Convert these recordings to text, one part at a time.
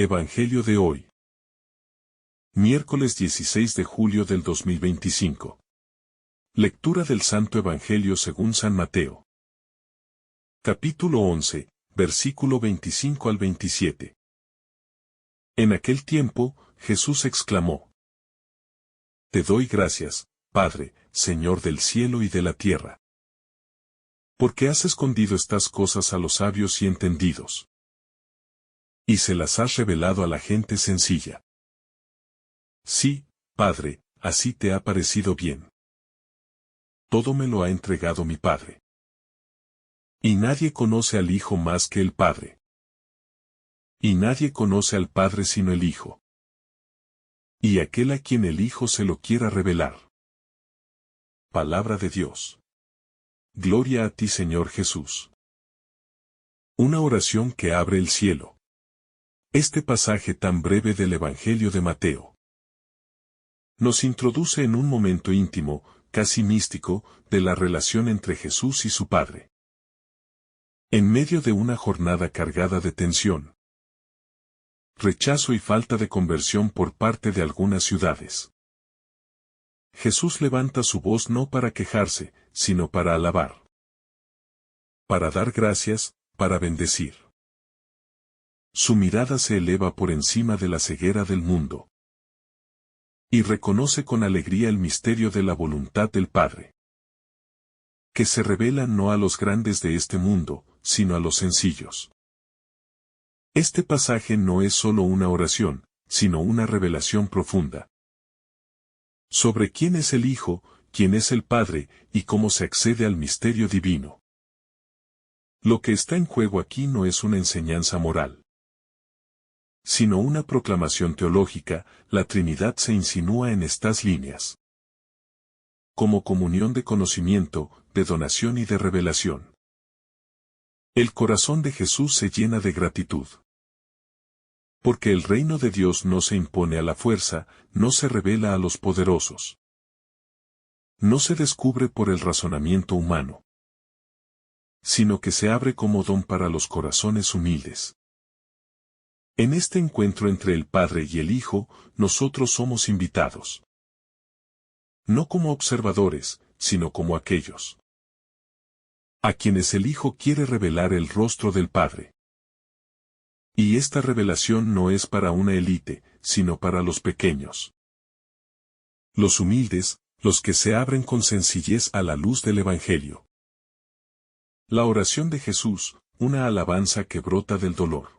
Evangelio de hoy. Miércoles 16 de julio del 2025. Lectura del Santo Evangelio según San Mateo. Capítulo 11, versículo 25 al 27. En aquel tiempo, Jesús exclamó: Te doy gracias, Padre, Señor del cielo y de la tierra, porque has escondido estas cosas a los sabios y entendidos, y se las has revelado a la gente sencilla. Sí, Padre, así te ha parecido bien. Todo me lo ha entregado mi Padre. Y nadie conoce al Hijo más que el Padre. Y nadie conoce al Padre sino el Hijo. Y aquel a quien el Hijo se lo quiera revelar. Palabra de Dios. Gloria a ti, Señor Jesús. Una oración que abre el cielo. Este pasaje tan breve del Evangelio de Mateo nos introduce en un momento íntimo, casi místico, de la relación entre Jesús y su Padre. En medio de una jornada cargada de tensión, rechazo y falta de conversión por parte de algunas ciudades, Jesús levanta su voz no para quejarse, sino para alabar, para dar gracias, para bendecir. Su mirada se eleva por encima de la ceguera del mundo y reconoce con alegría el misterio de la voluntad del Padre, que se revela no a los grandes de este mundo, sino a los sencillos. Este pasaje no es solo una oración, sino una revelación profunda sobre quién es el Hijo, quién es el Padre, y cómo se accede al misterio divino. Lo que está en juego aquí no es una enseñanza moral, sino una proclamación teológica. La Trinidad se insinúa en estas líneas, como comunión de conocimiento, de donación y de revelación. El corazón de Jesús se llena de gratitud, porque el reino de Dios no se impone a la fuerza, no se revela a los poderosos, no se descubre por el razonamiento humano, sino que se abre como don para los corazones humildes. En este encuentro entre el Padre y el Hijo, nosotros somos invitados, no como observadores, sino como aquellos a quienes el Hijo quiere revelar el rostro del Padre. Y esta revelación no es para una élite, sino para los pequeños, los humildes, los que se abren con sencillez a la luz del Evangelio. La oración de Jesús, una alabanza que brota del dolor.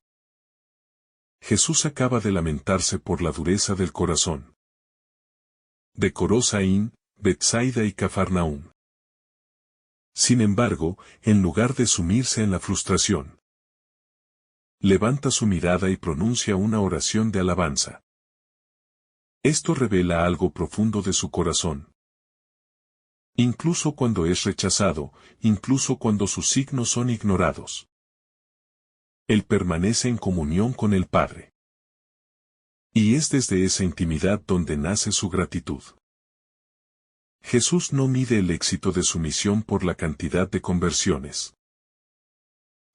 Jesús acaba de lamentarse por la dureza del corazón de Corosaín, Betsaida y Cafarnaúm. Sin embargo, en lugar de sumirse en la frustración, levanta su mirada y pronuncia una oración de alabanza. Esto revela algo profundo de su corazón. Incluso cuando es rechazado, incluso cuando sus signos son ignorados, Él permanece en comunión con el Padre. Y es desde esa intimidad donde nace su gratitud. Jesús no mide el éxito de su misión por la cantidad de conversiones,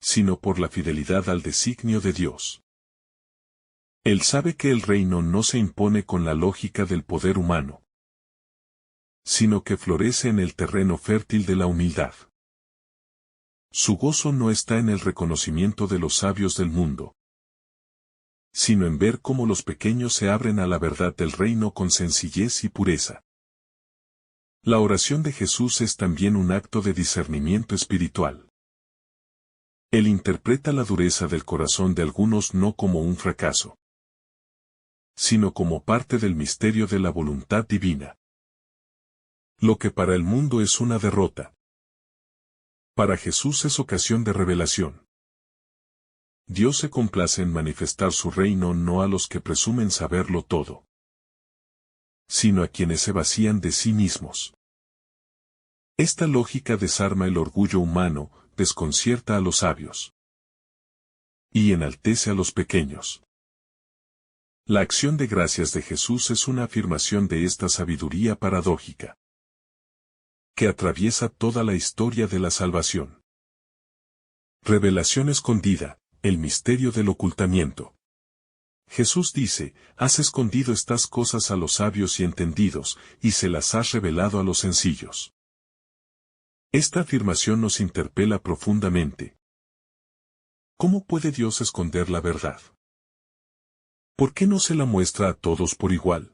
sino por la fidelidad al designio de Dios. Él sabe que el reino no se impone con la lógica del poder humano, sino que florece en el terreno fértil de la humildad. Su gozo no está en el reconocimiento de los sabios del mundo, sino en ver cómo los pequeños se abren a la verdad del reino con sencillez y pureza. La oración de Jesús es también un acto de discernimiento espiritual. Él interpreta la dureza del corazón de algunos no como un fracaso, sino como parte del misterio de la voluntad divina. Lo que para el mundo es una derrota, para Jesús es ocasión de revelación. Dios se complace en manifestar su reino no a los que presumen saberlo todo, sino a quienes se vacían de sí mismos. Esta lógica desarma el orgullo humano, desconcierta a los sabios y enaltece a los pequeños. La acción de gracias de Jesús es una afirmación de esta sabiduría paradójica, que atraviesa toda la historia de la salvación. Revelación escondida, el misterio del ocultamiento. Jesús dice, has escondido estas cosas a los sabios y entendidos, y se las has revelado a los sencillos. Esta afirmación nos interpela profundamente. ¿Cómo puede Dios esconder la verdad? ¿Por qué no se la muestra a todos por igual?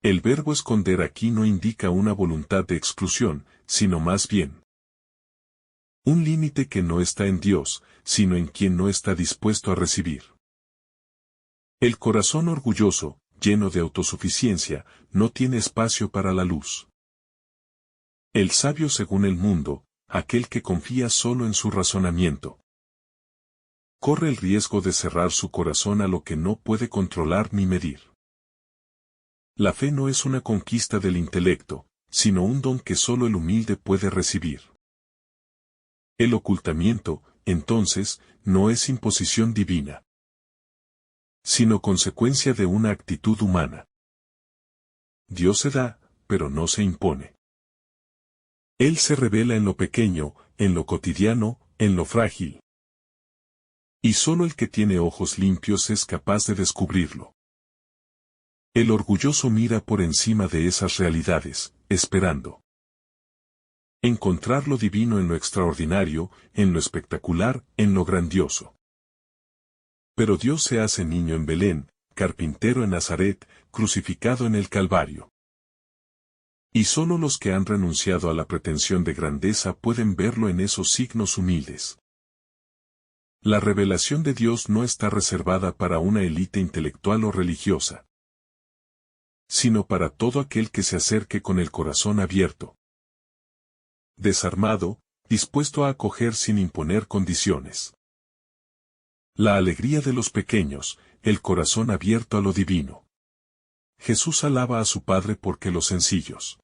El verbo esconder aquí no indica una voluntad de exclusión, sino más bien un límite que no está en Dios, sino en quien no está dispuesto a recibir. El corazón orgulloso, lleno de autosuficiencia, no tiene espacio para la luz. El sabio según el mundo, aquel que confía solo en su razonamiento, corre el riesgo de cerrar su corazón a lo que no puede controlar ni medir. La fe no es una conquista del intelecto, sino un don que solo el humilde puede recibir. El ocultamiento, entonces, no es imposición divina, sino consecuencia de una actitud humana. Dios se da, pero no se impone. Él se revela en lo pequeño, en lo cotidiano, en lo frágil. Y solo el que tiene ojos limpios es capaz de descubrirlo. El orgulloso mira por encima de esas realidades, esperando encontrar lo divino en lo extraordinario, en lo espectacular, en lo grandioso. Pero Dios se hace niño en Belén, carpintero en Nazaret, crucificado en el Calvario. Y solo los que han renunciado a la pretensión de grandeza pueden verlo en esos signos humildes. La revelación de Dios no está reservada para una élite intelectual o religiosa, sino para todo aquel que se acerque con el corazón abierto, desarmado, dispuesto a acoger sin imponer condiciones. La alegría de los pequeños, el corazón abierto a lo divino. Jesús alaba a su Padre porque los sencillos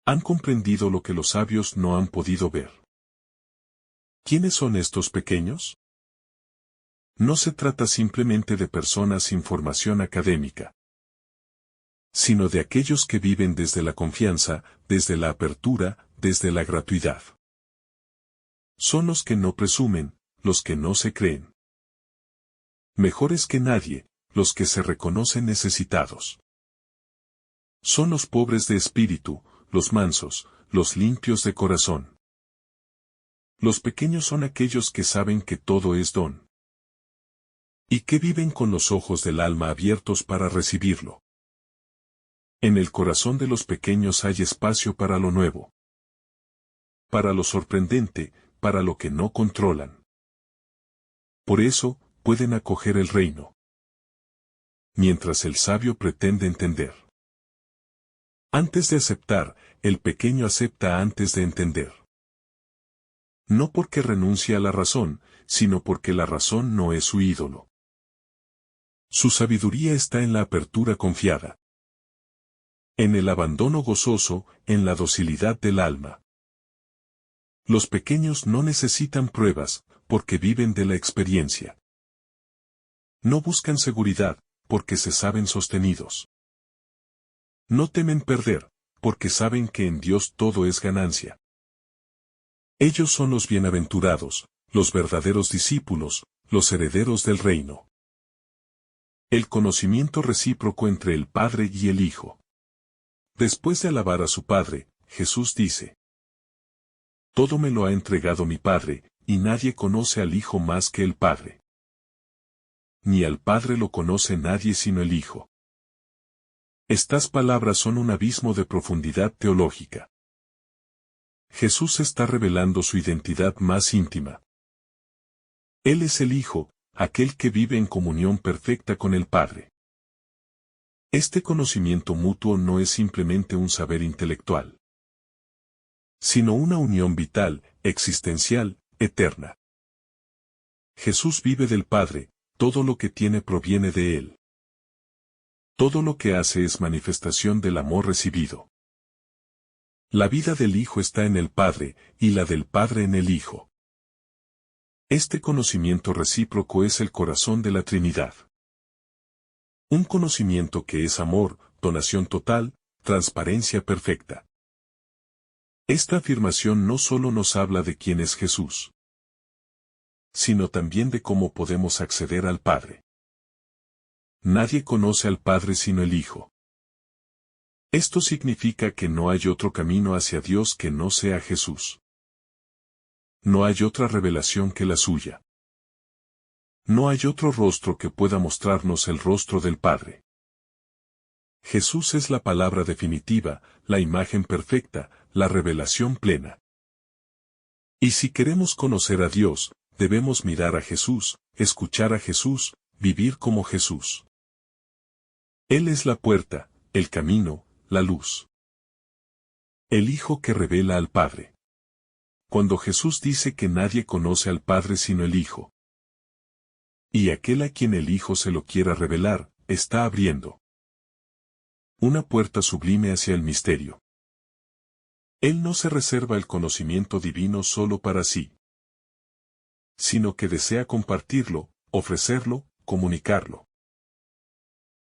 han comprendido lo que los sabios no han podido ver. ¿Quiénes son estos pequeños? No se trata simplemente de personas sin formación académica, sino de aquellos que viven desde la confianza, desde la apertura, desde la gratuidad. Son los que no presumen, los que no se creen mejores que nadie, los que se reconocen necesitados. Son los pobres de espíritu, los mansos, los limpios de corazón. Los pequeños son aquellos que saben que todo es don, y que viven con los ojos del alma abiertos para recibirlo. En el corazón de los pequeños hay espacio para lo nuevo, para lo sorprendente, para lo que no controlan. Por eso, pueden acoger el reino, mientras el sabio pretende entender. Antes de aceptar, el pequeño acepta antes de entender. No porque renuncia a la razón, sino porque la razón no es su ídolo. Su sabiduría está en la apertura confiada, en el abandono gozoso, en la docilidad del alma. Los pequeños no necesitan pruebas, porque viven de la experiencia. No buscan seguridad, porque se saben sostenidos. No temen perder, porque saben que en Dios todo es ganancia. Ellos son los bienaventurados, los verdaderos discípulos, los herederos del reino. El conocimiento recíproco entre el Padre y el Hijo. Después de alabar a su Padre, Jesús dice: todo me lo ha entregado mi Padre, y nadie conoce al Hijo más que el Padre. Ni al Padre lo conoce nadie sino el Hijo. Estas palabras son un abismo de profundidad teológica. Jesús está revelando su identidad más íntima. Él es el Hijo, aquel que vive en comunión perfecta con el Padre. Este conocimiento mutuo no es simplemente un saber intelectual, sino una unión vital, existencial, eterna. Jesús vive del Padre, todo lo que tiene proviene de Él. Todo lo que hace es manifestación del amor recibido. La vida del Hijo está en el Padre, y la del Padre en el Hijo. Este conocimiento recíproco es el corazón de la Trinidad. Un conocimiento que es amor, donación total, transparencia perfecta. Esta afirmación no solo nos habla de quién es Jesús, sino también de cómo podemos acceder al Padre. Nadie conoce al Padre sino el Hijo. Esto significa que no hay otro camino hacia Dios que no sea Jesús. No hay otra revelación que la suya. No hay otro rostro que pueda mostrarnos el rostro del Padre. Jesús es la palabra definitiva, la imagen perfecta, la revelación plena. Y si queremos conocer a Dios, debemos mirar a Jesús, escuchar a Jesús, vivir como Jesús. Él es la puerta, el camino, la luz. El Hijo que revela al Padre. Cuando Jesús dice que nadie conoce al Padre sino el Hijo. Y aquel a quien el Hijo se lo quiera revelar, está abriendo una puerta sublime hacia el misterio. Él no se reserva el conocimiento divino solo para sí, sino que desea compartirlo, ofrecerlo, comunicarlo.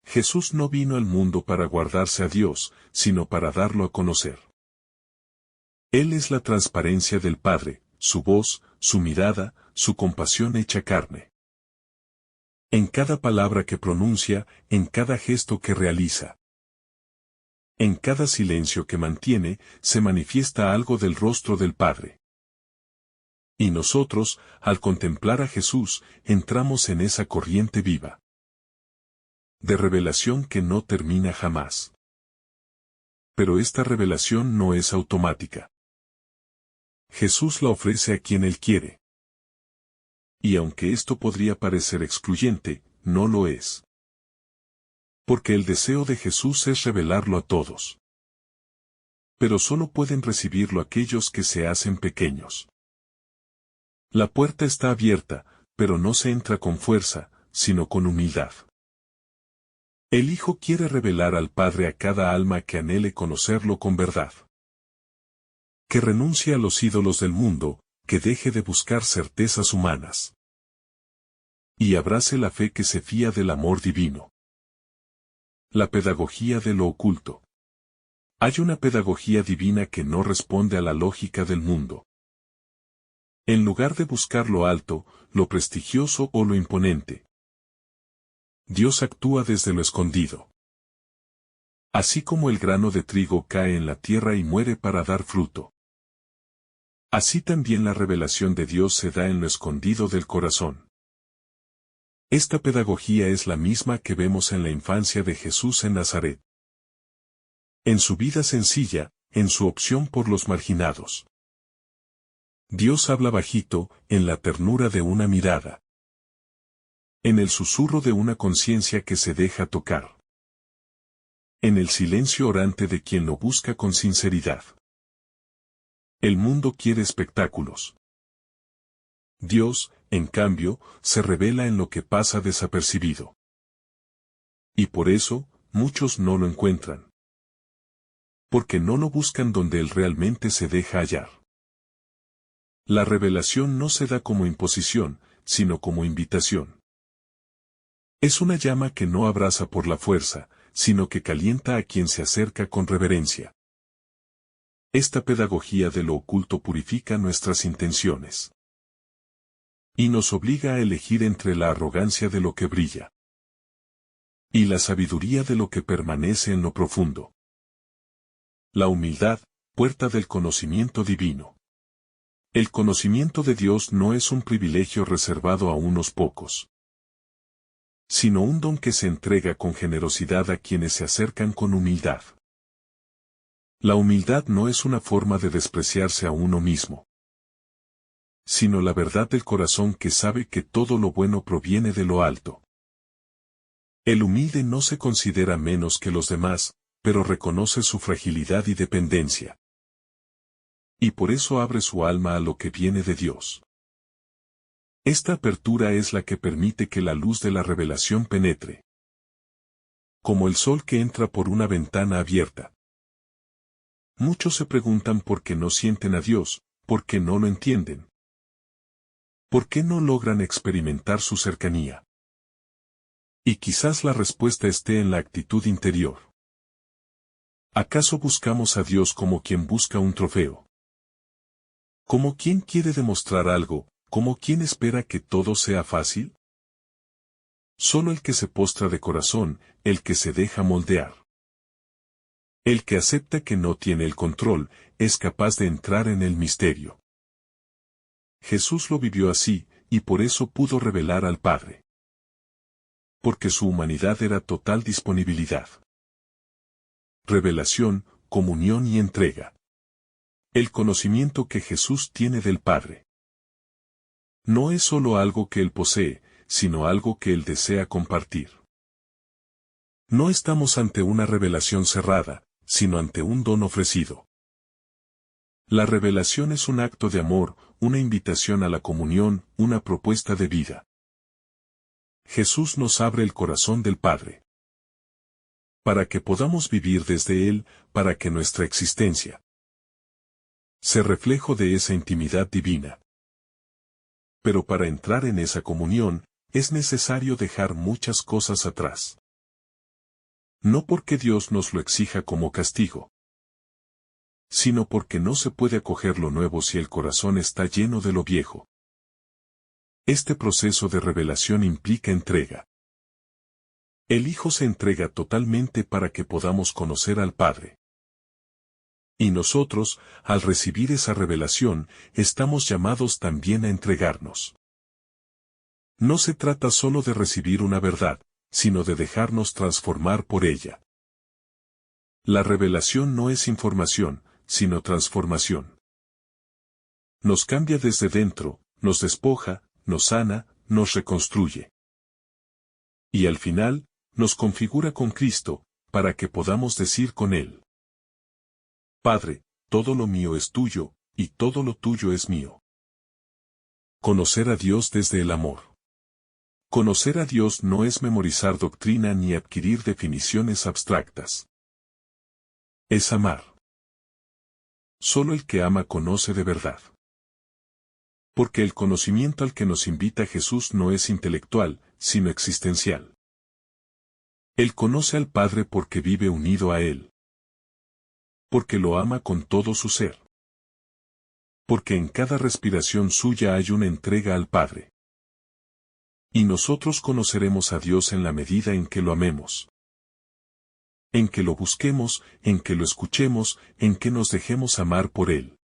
Jesús no vino al mundo para guardarse a Dios, sino para darlo a conocer. Él es la transparencia del Padre, su voz, su mirada, su compasión hecha carne. En cada palabra que pronuncia, en cada gesto que realiza. En cada silencio que mantiene, se manifiesta algo del rostro del Padre. Y nosotros, al contemplar a Jesús, entramos en esa corriente viva de revelación que no termina jamás. Pero esta revelación no es automática. Jesús la ofrece a quien Él quiere. Y aunque esto podría parecer excluyente, no lo es. Porque el deseo de Jesús es revelarlo a todos. Pero solo pueden recibirlo aquellos que se hacen pequeños. La puerta está abierta, pero no se entra con fuerza, sino con humildad. El Hijo quiere revelar al Padre a cada alma que anhele conocerlo con verdad. Que renuncie a los ídolos del mundo, que deje de buscar certezas humanas. Y abrace la fe que se fía del amor divino. La pedagogía de lo oculto. Hay una pedagogía divina que no responde a la lógica del mundo. En lugar de buscar lo alto, lo prestigioso o lo imponente, Dios actúa desde lo escondido. Así como el grano de trigo cae en la tierra y muere para dar fruto. Así también la revelación de Dios se da en lo escondido del corazón. Esta pedagogía es la misma que vemos en la infancia de Jesús en Nazaret. En su vida sencilla, en su opción por los marginados. Dios habla bajito, en la ternura de una mirada. En el susurro de una conciencia que se deja tocar. En el silencio orante de quien lo busca con sinceridad. El mundo quiere espectáculos. Dios, en cambio, se revela en lo que pasa desapercibido. Y por eso, muchos no lo encuentran. Porque no lo buscan donde Él realmente se deja hallar. La revelación no se da como imposición, sino como invitación. Es una llama que no abraza por la fuerza, sino que calienta a quien se acerca con reverencia. Esta pedagogía de lo oculto purifica nuestras intenciones. Y nos obliga a elegir entre la arrogancia de lo que brilla. Y la sabiduría de lo que permanece en lo profundo. La humildad, puerta del conocimiento divino. El conocimiento de Dios no es un privilegio reservado a unos pocos, sino un don que se entrega con generosidad a quienes se acercan con humildad. La humildad no es una forma de despreciarse a uno mismo, sino la verdad del corazón que sabe que todo lo bueno proviene de lo alto. El humilde no se considera menos que los demás, pero reconoce su fragilidad y dependencia. Y por eso abre su alma a lo que viene de Dios. Esta apertura es la que permite que la luz de la revelación penetre. Como el sol que entra por una ventana abierta. Muchos se preguntan por qué no sienten a Dios, por qué no lo entienden. ¿Por qué no logran experimentar su cercanía? Y quizás la respuesta esté en la actitud interior. ¿Acaso buscamos a Dios como quien busca un trofeo? ¿Como quien quiere demostrar algo, como quien espera que todo sea fácil? Solo el que se postra de corazón, el que se deja moldear. El que acepta que no tiene el control, es capaz de entrar en el misterio. Jesús lo vivió así, y por eso pudo revelar al Padre. Porque su humanidad era total disponibilidad. Revelación, comunión y entrega. El conocimiento que Jesús tiene del Padre. No es solo algo que Él posee, sino algo que Él desea compartir. No estamos ante una revelación cerrada, sino ante un don ofrecido. La revelación es un acto de amor, una invitación a la comunión, una propuesta de vida. Jesús nos abre el corazón del Padre. Para que podamos vivir desde Él, para que nuestra existencia sea reflejo de esa intimidad divina. Pero para entrar en esa comunión, es necesario dejar muchas cosas atrás. No porque Dios nos lo exija como castigo, sino porque no se puede acoger lo nuevo si el corazón está lleno de lo viejo. Este proceso de revelación implica entrega. El Hijo se entrega totalmente para que podamos conocer al Padre. Y nosotros, al recibir esa revelación, estamos llamados también a entregarnos. No se trata solo de recibir una verdad, sino de dejarnos transformar por ella. La revelación no es información, sino transformación. Nos cambia desde dentro, nos despoja, nos sana, nos reconstruye. Y al final, nos configura con Cristo, para que podamos decir con Él: Padre, todo lo mío es tuyo, y todo lo tuyo es mío. Conocer a Dios desde el amor. Conocer a Dios no es memorizar doctrina ni adquirir definiciones abstractas. Es amar. Solo el que ama conoce de verdad. Porque el conocimiento al que nos invita Jesús no es intelectual, sino existencial. Él conoce al Padre porque vive unido a Él. Porque lo ama con todo su ser. Porque en cada respiración suya hay una entrega al Padre. Y nosotros conoceremos a Dios en la medida en que lo amemos. En que lo busquemos, en que lo escuchemos, en que nos dejemos amar por Él.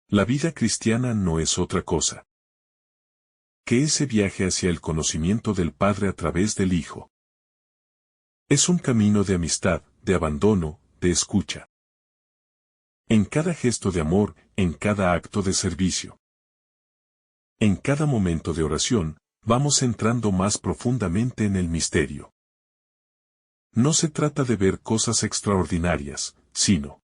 La vida cristiana no es otra cosa que ese viaje hacia el conocimiento del Padre a través del Hijo. Es un camino de amistad, de abandono, de escucha. En cada gesto de amor, en cada acto de servicio. En cada momento de oración, vamos entrando más profundamente en el misterio. No se trata de ver cosas extraordinarias, sino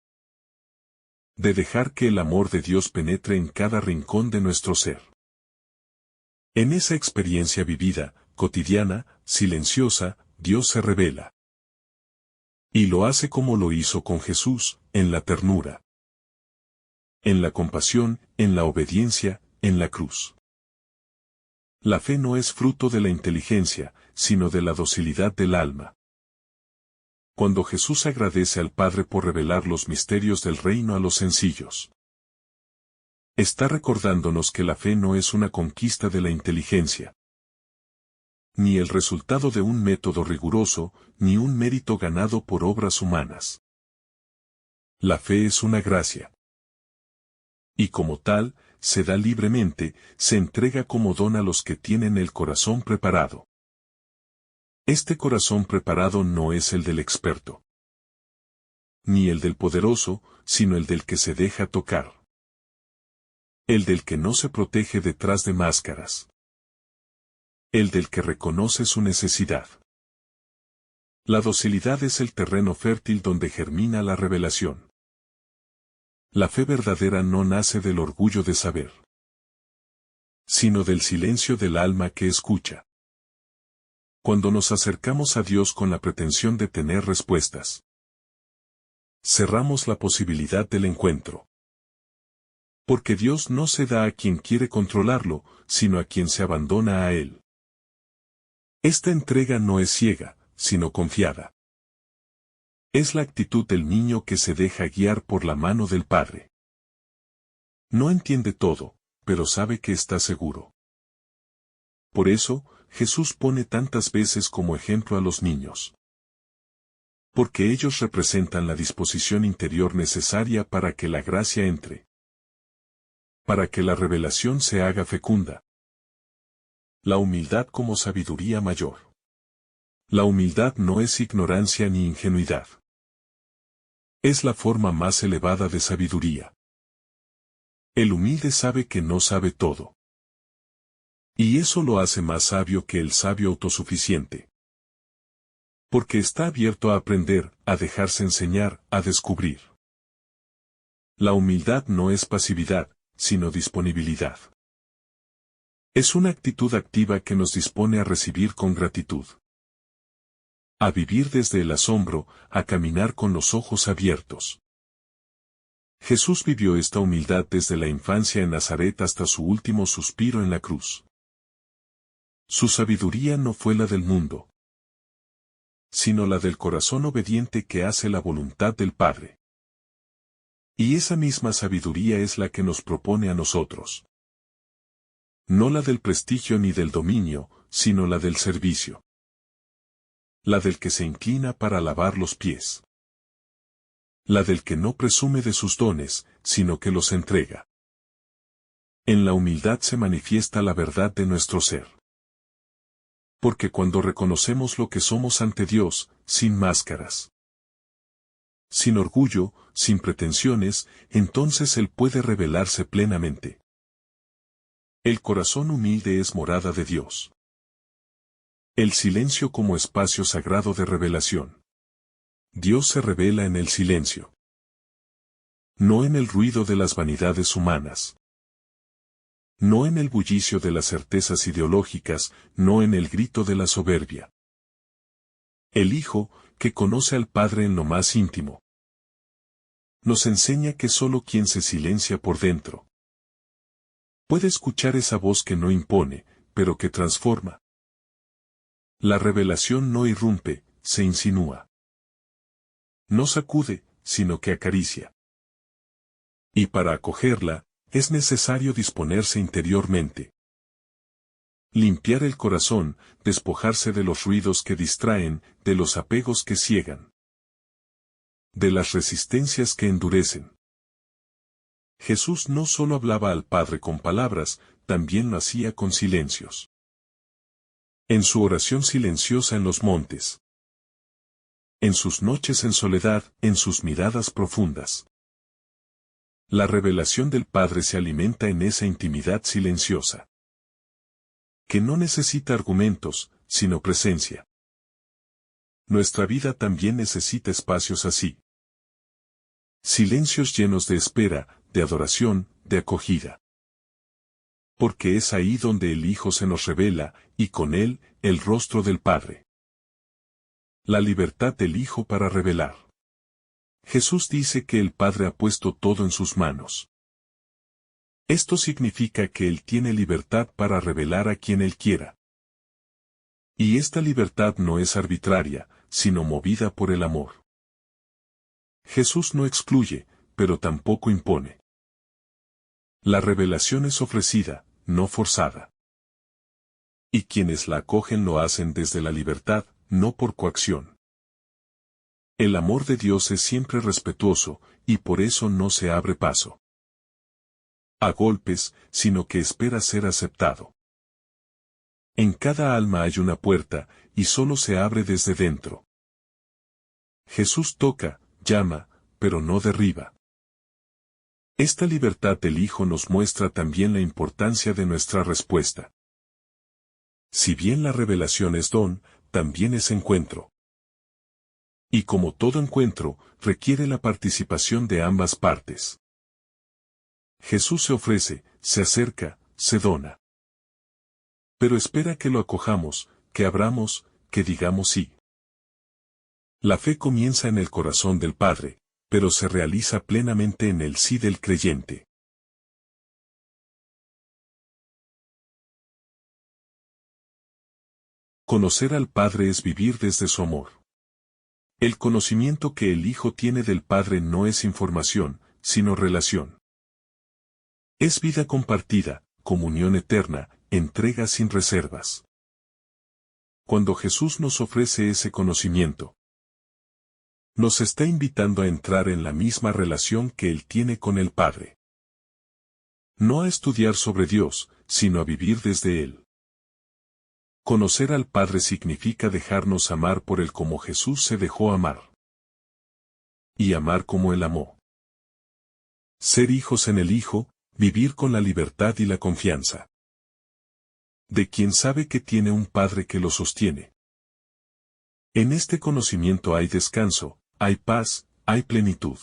de dejar que el amor de Dios penetre en cada rincón de nuestro ser. En esa experiencia vivida, cotidiana, silenciosa, Dios se revela. Y lo hace como lo hizo con Jesús, en la ternura, en la compasión, en la obediencia, en la cruz. La fe no es fruto de la inteligencia, sino de la docilidad del alma. Cuando Jesús agradece al Padre por revelar los misterios del reino a los sencillos, está recordándonos que la fe no es una conquista de la inteligencia, ni el resultado de un método riguroso, ni un mérito ganado por obras humanas. La fe es una gracia. Y como tal, se da libremente, se entrega como don a los que tienen el corazón preparado. Este corazón preparado no es el del experto, ni el del poderoso, sino el del que se deja tocar. El del que no se protege detrás de máscaras. El del que reconoce su necesidad. La docilidad es el terreno fértil donde germina la revelación. La fe verdadera no nace del orgullo de saber, sino del silencio del alma que escucha. Cuando nos acercamos a Dios con la pretensión de tener respuestas, cerramos la posibilidad del encuentro. Porque Dios no se da a quien quiere controlarlo, sino a quien se abandona a Él. Esta entrega no es ciega, sino confiada. Es la actitud del niño que se deja guiar por la mano del Padre. No entiende todo, pero sabe que está seguro. Por eso, Jesús pone tantas veces como ejemplo a los niños. Porque ellos representan la disposición interior necesaria para que la gracia entre. Para que la revelación se haga fecunda. La humildad como sabiduría mayor. La humildad no es ignorancia ni ingenuidad. Es la forma más elevada de sabiduría. El humilde sabe que no sabe todo. Y eso lo hace más sabio que el sabio autosuficiente. Porque está abierto a aprender, a dejarse enseñar, a descubrir. La humildad no es pasividad, sino disponibilidad. Es una actitud activa que nos dispone a recibir con gratitud. A vivir desde el asombro, a caminar con los ojos abiertos. Jesús vivió esta humildad desde la infancia en Nazaret hasta su último suspiro en la cruz. Su sabiduría no fue la del mundo, sino la del corazón obediente que hace la voluntad del Padre. Y esa misma sabiduría es la que nos propone a nosotros. No la del prestigio ni del dominio, sino la del servicio. La del que se inclina para lavar los pies. La del que no presume de sus dones, sino que los entrega. En la humildad se manifiesta la verdad de nuestro ser. Porque cuando reconocemos lo que somos ante Dios, sin máscaras, sin orgullo, sin pretensiones, entonces Él puede revelarse plenamente. El corazón humilde es morada de Dios. El silencio como espacio sagrado de revelación. Dios se revela en el silencio. No en el ruido de las vanidades humanas. No en el bullicio de las certezas ideológicas, no en el grito de la soberbia. El Hijo, que conoce al Padre en lo más íntimo, nos enseña que solo quien se silencia por dentro puede escuchar esa voz que no impone, pero que transforma. La revelación no irrumpe, se insinúa. No sacude, sino que acaricia. Y para acogerla, es necesario disponerse interiormente. Limpiar el corazón, despojarse de los ruidos que distraen, de los apegos que ciegan, de las resistencias que endurecen. Jesús no solo hablaba al Padre con palabras, también lo hacía con silencios. En su oración silenciosa en los montes. En sus noches en soledad, en sus miradas profundas. La revelación del Padre se alimenta en esa intimidad silenciosa. Que no necesita argumentos, sino presencia. Nuestra vida también necesita espacios así. Silencios llenos de espera, de adoración, de acogida. Porque es ahí donde el Hijo se nos revela, y con él, el rostro del Padre. La libertad del Hijo para revelar. Jesús dice que el Padre ha puesto todo en sus manos. Esto significa que Él tiene libertad para revelar a quien Él quiera. Y esta libertad no es arbitraria, sino movida por el amor. Jesús no excluye, pero tampoco impone. La revelación es ofrecida, no forzada. Y quienes la acogen lo hacen desde la libertad, no por coacción. El amor de Dios es siempre respetuoso, y por eso no se abre paso a golpes, sino que espera ser aceptado. En cada alma hay una puerta, y solo se abre desde dentro. Jesús toca, llama, pero no derriba. Esta libertad del Hijo nos muestra también la importancia de nuestra respuesta. Si bien la revelación es don, también es encuentro. Y como todo encuentro, requiere la participación de ambas partes. Jesús se ofrece, se acerca, se dona. Pero espera que lo acojamos, que abramos, que digamos sí. La fe comienza en el corazón del Padre, pero se realiza plenamente en el sí del creyente. Conocer al Padre es vivir desde su amor. El conocimiento que el Hijo tiene del Padre no es información, sino relación. Es vida compartida, comunión eterna, entrega sin reservas. Cuando Jesús nos ofrece ese conocimiento, nos está invitando a entrar en la misma relación que Él tiene con el Padre. No a estudiar sobre Dios, sino a vivir desde Él. Conocer al Padre significa dejarnos amar por Él como Jesús se dejó amar. Y amar como Él amó. Ser hijos en el Hijo, vivir con la libertad y la confianza de quien sabe que tiene un Padre que lo sostiene. En este conocimiento hay descanso, hay paz, hay plenitud.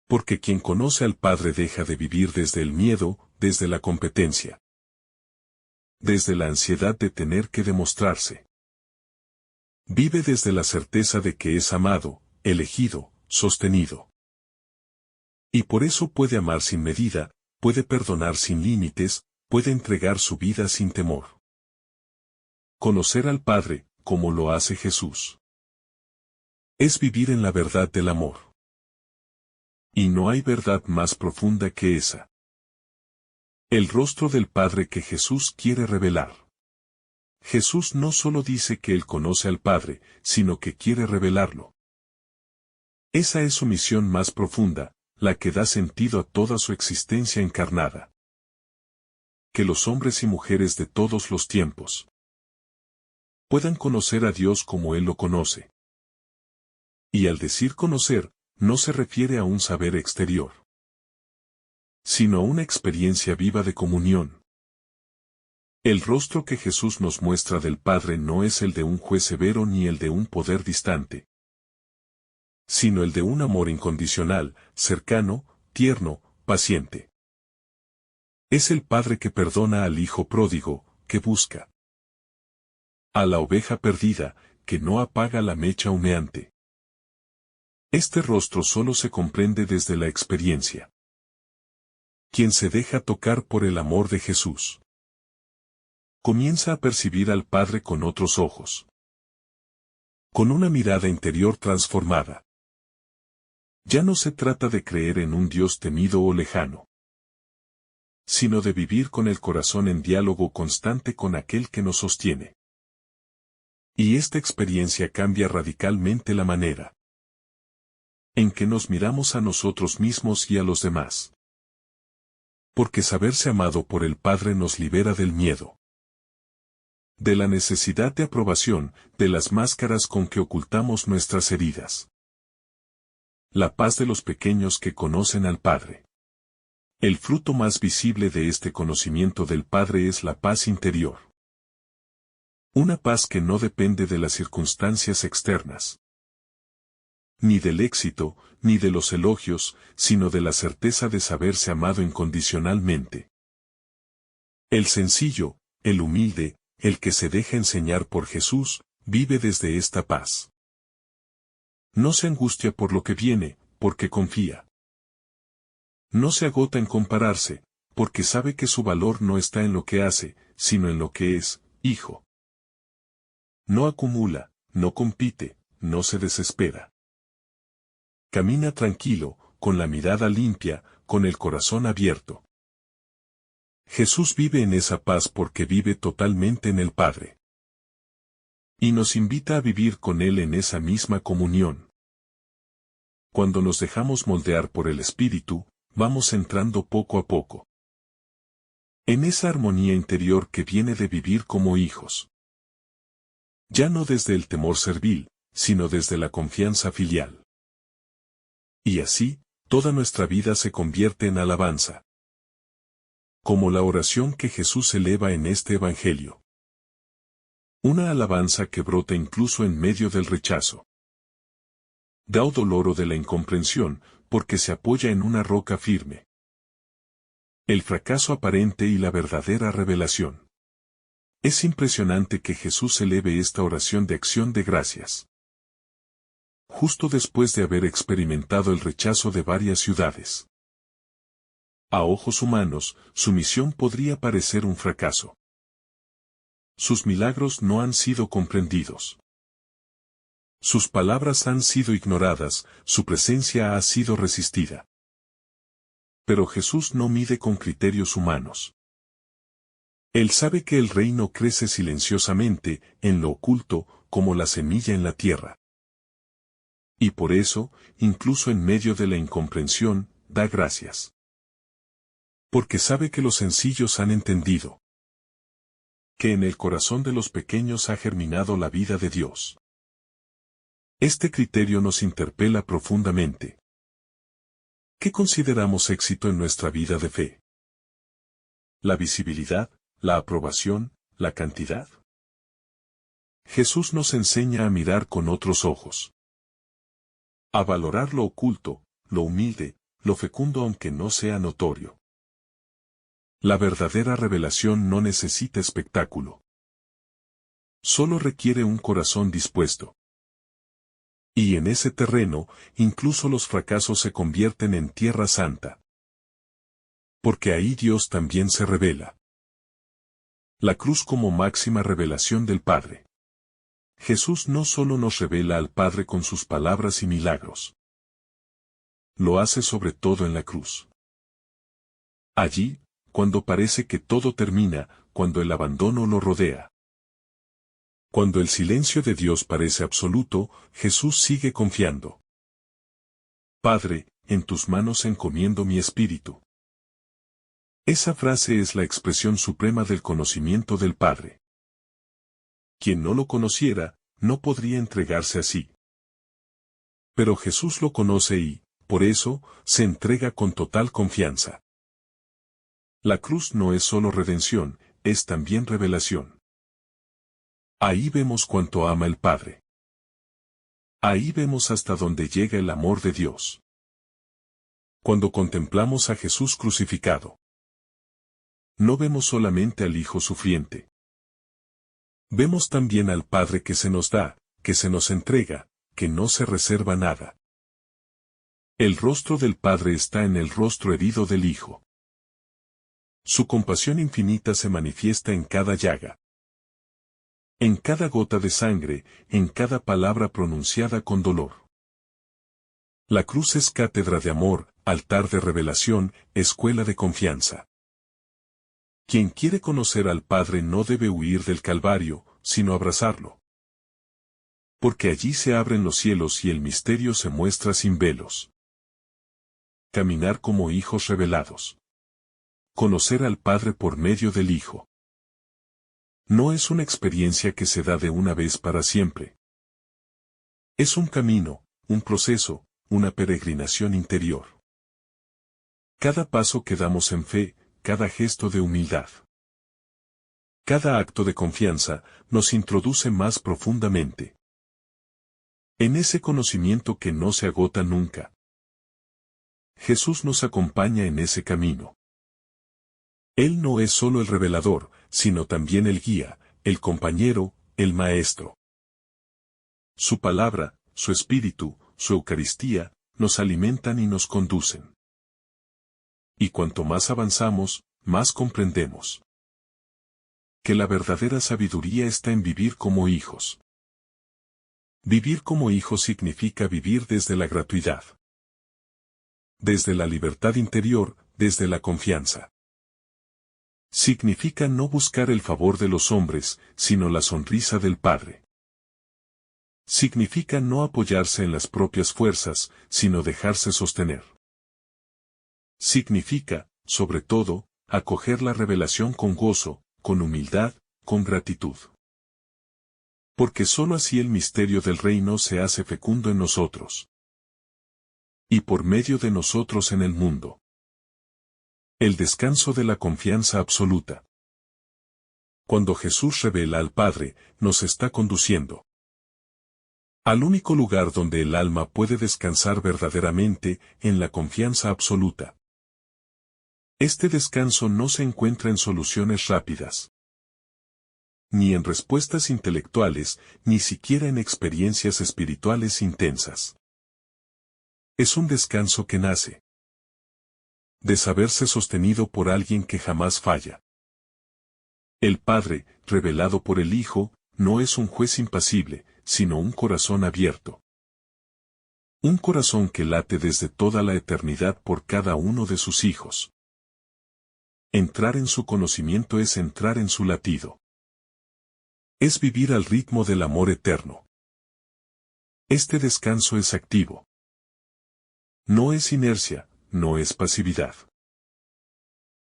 Porque quien conoce al Padre deja de vivir desde el miedo, desde la competencia, desde la ansiedad de tener que demostrarse. Vive desde la certeza de que es amado, elegido, sostenido. Y por eso puede amar sin medida, puede perdonar sin límites, puede entregar su vida sin temor. Conocer al Padre, como lo hace Jesús, es vivir en la verdad del amor. Y no hay verdad más profunda que esa. El rostro del Padre que Jesús quiere revelar. Jesús no solo dice que Él conoce al Padre, sino que quiere revelarlo. Esa es su misión más profunda, la que da sentido a toda su existencia encarnada. Que los hombres y mujeres de todos los tiempos puedan conocer a Dios como Él lo conoce. Y al decir conocer, no se refiere a un saber exterior, sino a una experiencia viva de comunión. El rostro que Jesús nos muestra del Padre no es el de un juez severo ni el de un poder distante, sino el de un amor incondicional, cercano, tierno, paciente. Es el Padre que perdona al Hijo pródigo, que busca a la oveja perdida, que no apaga la mecha humeante. Este rostro solo se comprende desde la experiencia. Quien se deja tocar por el amor de Jesús comienza a percibir al Padre con otros ojos, con una mirada interior transformada. Ya no se trata de creer en un Dios temido o lejano, sino de vivir con el corazón en diálogo constante con aquel que nos sostiene. Y esta experiencia cambia radicalmente la manera en que nos miramos a nosotros mismos y a los demás. Porque saberse amado por el Padre nos libera del miedo, de la necesidad de aprobación, de las máscaras con que ocultamos nuestras heridas. La paz de los pequeños que conocen al Padre. El fruto más visible de este conocimiento del Padre es la paz interior. Una paz que no depende de las circunstancias externas, ni del éxito, ni de los elogios, sino de la certeza de saberse amado incondicionalmente. El sencillo, el humilde, el que se deja enseñar por Jesús, vive desde esta paz. No se angustia por lo que viene, porque confía. No se agota en compararse, porque sabe que su valor no está en lo que hace, sino en lo que es, hijo. No acumula, no compite, no se desespera. Camina tranquilo, con la mirada limpia, con el corazón abierto. Jesús vive en esa paz porque vive totalmente en el Padre. Y nos invita a vivir con Él en esa misma comunión. Cuando nos dejamos moldear por el Espíritu, vamos entrando poco a poco en esa armonía interior que viene de vivir como hijos. Ya no desde el temor servil, sino desde la confianza filial. Y así, toda nuestra vida se convierte en alabanza. Como la oración que Jesús eleva en este Evangelio. Una alabanza que brota incluso en medio del rechazo. Da dolor o de la incomprensión, porque se apoya en una roca firme. El fracaso aparente y la verdadera revelación. Es impresionante que Jesús eleve esta oración de acción de gracias. Justo después de haber experimentado el rechazo de varias ciudades. A ojos humanos, su misión podría parecer un fracaso. Sus milagros no han sido comprendidos. Sus palabras han sido ignoradas, su presencia ha sido resistida. Pero Jesús no mide con criterios humanos. Él sabe que el reino crece silenciosamente, en lo oculto, como la semilla en la tierra. Y por eso, incluso en medio de la incomprensión, da gracias. Porque sabe que los sencillos han entendido. Que en el corazón de los pequeños ha germinado la vida de Dios. Este criterio nos interpela profundamente. ¿Qué consideramos éxito en nuestra vida de fe? ¿La visibilidad, la aprobación, la cantidad? Jesús nos enseña a mirar con otros ojos. A valorar lo oculto, lo humilde, lo fecundo aunque no sea notorio. La verdadera revelación no necesita espectáculo. Solo requiere un corazón dispuesto. Y en ese terreno, incluso los fracasos se convierten en tierra santa. Porque ahí Dios también se revela. La cruz como máxima revelación del Padre. Jesús no solo nos revela al Padre con sus palabras y milagros. Lo hace sobre todo en la cruz. Allí, cuando parece que todo termina, cuando el abandono lo rodea. Cuando el silencio de Dios parece absoluto, Jesús sigue confiando. Padre, en tus manos encomiendo mi espíritu. Esa frase es la expresión suprema del conocimiento del Padre. Quien no lo conociera, no podría entregarse así. Pero Jesús lo conoce y, por eso, se entrega con total confianza. La cruz no es solo redención, es también revelación. Ahí vemos cuánto ama el Padre. Ahí vemos hasta dónde llega el amor de Dios. Cuando contemplamos a Jesús crucificado, no vemos solamente al Hijo sufriente. Vemos también al Padre que se nos da, que se nos entrega, que no se reserva nada. El rostro del Padre está en el rostro herido del Hijo. Su compasión infinita se manifiesta en cada llaga. En cada gota de sangre, en cada palabra pronunciada con dolor. La cruz es cátedra de amor, altar de revelación, escuela de confianza. Quien quiere conocer al Padre no debe huir del Calvario, sino abrazarlo. Porque allí se abren los cielos y el misterio se muestra sin velos. Caminar como hijos revelados. Conocer al Padre por medio del Hijo. No es una experiencia que se da de una vez para siempre. Es un camino, un proceso, una peregrinación interior. Cada paso que damos en fe, cada gesto de humildad. Cada acto de confianza, nos introduce más profundamente. En ese conocimiento que no se agota nunca. Jesús nos acompaña en ese camino. Él no es solo el revelador, sino también el guía, el compañero, el maestro. Su palabra, su espíritu, su Eucaristía, nos alimentan y nos conducen. Y cuanto más avanzamos, más comprendemos. Que la verdadera sabiduría está en vivir como hijos. Vivir como hijos significa vivir desde la gratuidad. Desde la libertad interior, desde la confianza. Significa no buscar el favor de los hombres, sino la sonrisa del Padre. Significa no apoyarse en las propias fuerzas, sino dejarse sostener. Significa, sobre todo, acoger la revelación con gozo, con humildad, con gratitud. Porque sólo así el misterio del reino se hace fecundo en nosotros. Y por medio de nosotros en el mundo. El descanso de la confianza absoluta. Cuando Jesús revela al Padre, nos está conduciendo al único lugar donde el alma puede descansar verdaderamente, en la confianza absoluta. Este descanso no se encuentra en soluciones rápidas, ni en respuestas intelectuales, ni siquiera en experiencias espirituales intensas. Es un descanso que nace de saberse sostenido por alguien que jamás falla. El Padre, revelado por el Hijo, no es un juez impasible, sino un corazón abierto. Un corazón que late desde toda la eternidad por cada uno de sus hijos. Entrar en su conocimiento es entrar en su latido. Es vivir al ritmo del amor eterno. Este descanso es activo. No es inercia, no es pasividad.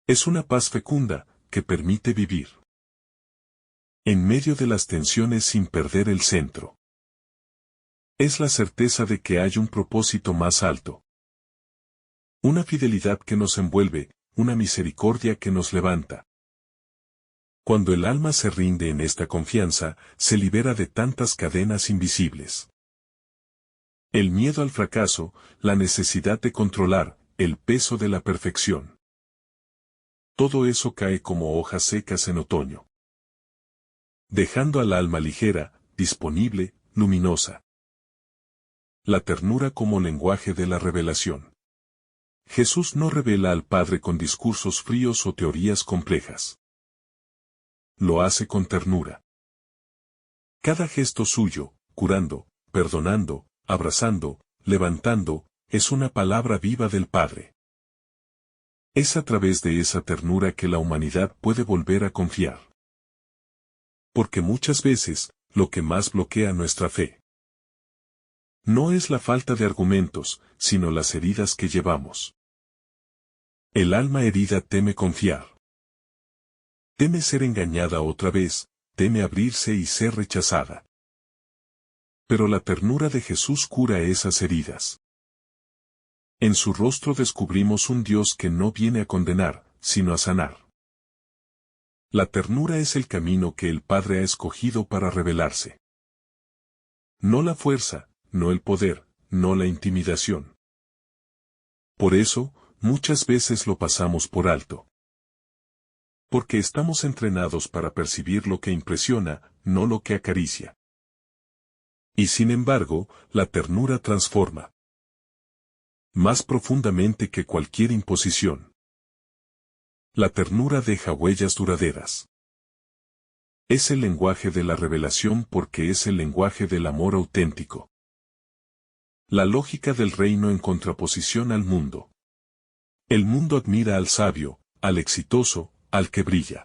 Es una paz fecunda, que permite vivir en medio de las tensiones sin perder el centro. Es la certeza de que hay un propósito más alto. Una fidelidad que nos envuelve, una misericordia que nos levanta. Cuando el alma se rinde en esta confianza, se libera de tantas cadenas invisibles. El miedo al fracaso, la necesidad de controlar, el peso de la perfección. Todo eso cae como hojas secas en otoño, dejando al alma ligera, disponible, luminosa. La ternura como lenguaje de la revelación. Jesús no revela al Padre con discursos fríos o teorías complejas. Lo hace con ternura. Cada gesto suyo, curando, perdonando, abrazando, levantando, es una palabra viva del Padre. Es a través de esa ternura que la humanidad puede volver a confiar. Porque muchas veces, lo que más bloquea nuestra fe no es la falta de argumentos, sino las heridas que llevamos. El alma herida teme confiar. Teme ser engañada otra vez, teme abrirse y ser rechazada. Pero la ternura de Jesús cura esas heridas. En su rostro descubrimos un Dios que no viene a condenar, sino a sanar. La ternura es el camino que el Padre ha escogido para revelarse. No la fuerza, no el poder, no la intimidación. Por eso, muchas veces lo pasamos por alto. Porque estamos entrenados para percibir lo que impresiona, no lo que acaricia. Y sin embargo, la ternura transforma. Más profundamente que cualquier imposición. La ternura deja huellas duraderas. Es el lenguaje de la revelación porque es el lenguaje del amor auténtico. La lógica del reino en contraposición al mundo. El mundo admira al sabio, al exitoso, al que brilla.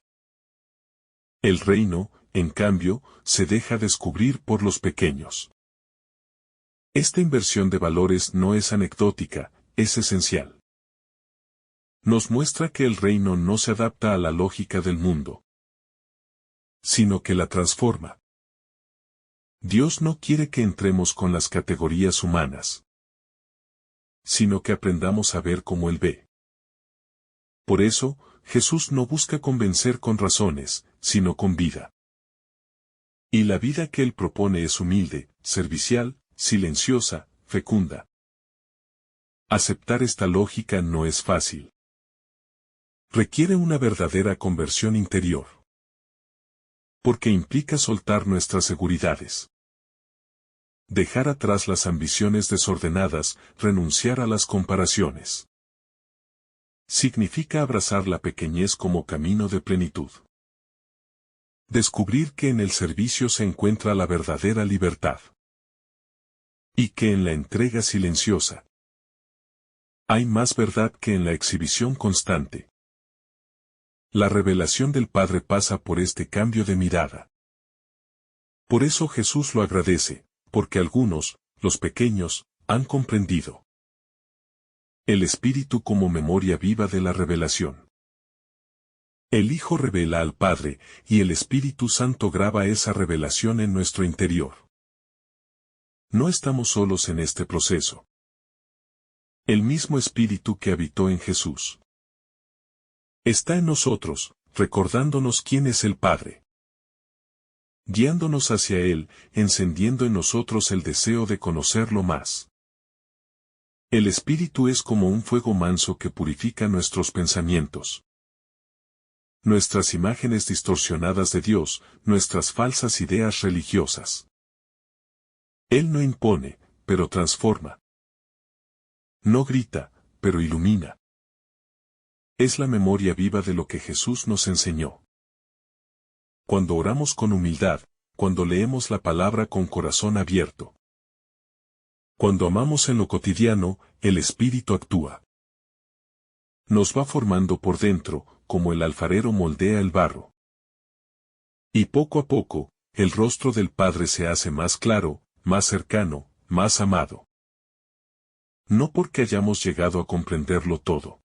El reino, en cambio, se deja descubrir por los pequeños. Esta inversión de valores no es anecdótica, es esencial. Nos muestra que el reino no se adapta a la lógica del mundo, sino que la transforma. Dios no quiere que entremos con las categorías humanas, sino que aprendamos a ver como Él ve. Por eso, Jesús no busca convencer con razones, sino con vida. Y la vida que Él propone es humilde, servicial, silenciosa, fecunda. Aceptar esta lógica no es fácil. Requiere una verdadera conversión interior. Porque implica soltar nuestras seguridades. Dejar atrás las ambiciones desordenadas, renunciar a las comparaciones. Significa abrazar la pequeñez como camino de plenitud. Descubrir que en el servicio se encuentra la verdadera libertad. Y que en la entrega silenciosa hay más verdad que en la exhibición constante. La revelación del Padre pasa por este cambio de mirada. Por eso Jesús lo agradece, porque algunos, los pequeños, han comprendido. El Espíritu como memoria viva de la revelación. El Hijo revela al Padre, y el Espíritu Santo graba esa revelación en nuestro interior. No estamos solos en este proceso. El mismo Espíritu que habitó en Jesús está en nosotros, recordándonos quién es el Padre. Guiándonos hacia Él, encendiendo en nosotros el deseo de conocerlo más. El Espíritu es como un fuego manso que purifica nuestros pensamientos. Nuestras imágenes distorsionadas de Dios, nuestras falsas ideas religiosas. Él no impone, pero transforma. No grita, pero ilumina. Es la memoria viva de lo que Jesús nos enseñó. Cuando oramos con humildad, cuando leemos la palabra con corazón abierto. Cuando amamos en lo cotidiano, el Espíritu actúa. Nos va formando por dentro, como el alfarero moldea el barro. Y poco a poco, el rostro del Padre se hace más claro, más cercano, más amado. No porque hayamos llegado a comprenderlo todo,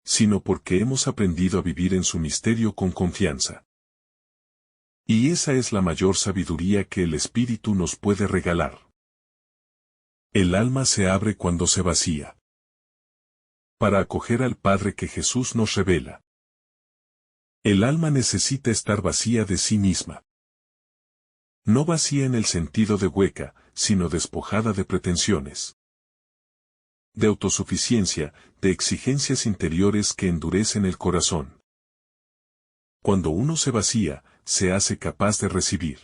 sino porque hemos aprendido a vivir en su misterio con confianza. Y esa es la mayor sabiduría que el Espíritu nos puede regalar. El alma se abre cuando se vacía, para acoger al Padre que Jesús nos revela. El alma necesita estar vacía de sí misma. No vacía en el sentido de hueca, sino despojada de pretensiones, de autosuficiencia, de exigencias interiores que endurecen el corazón. Cuando uno se vacía, se hace capaz de recibir.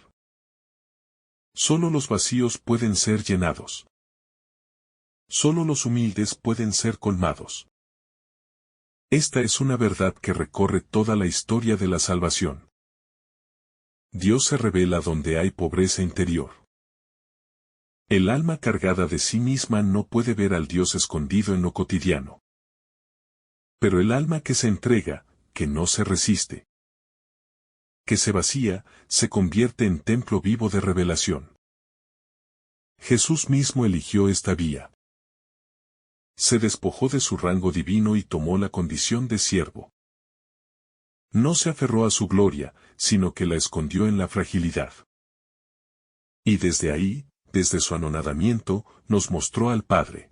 Solo los vacíos pueden ser llenados. Solo los humildes pueden ser colmados. Esta es una verdad que recorre toda la historia de la salvación. Dios se revela donde hay pobreza interior. El alma cargada de sí misma no puede ver al Dios escondido en lo cotidiano. Pero el alma que se entrega, que no se resiste, que se vacía, se convierte en templo vivo de revelación. Jesús mismo eligió esta vía. Se despojó de su rango divino y tomó la condición de siervo. No se aferró a su gloria, sino que la escondió en la fragilidad. Y desde ahí, desde su anonadamiento, nos mostró al Padre.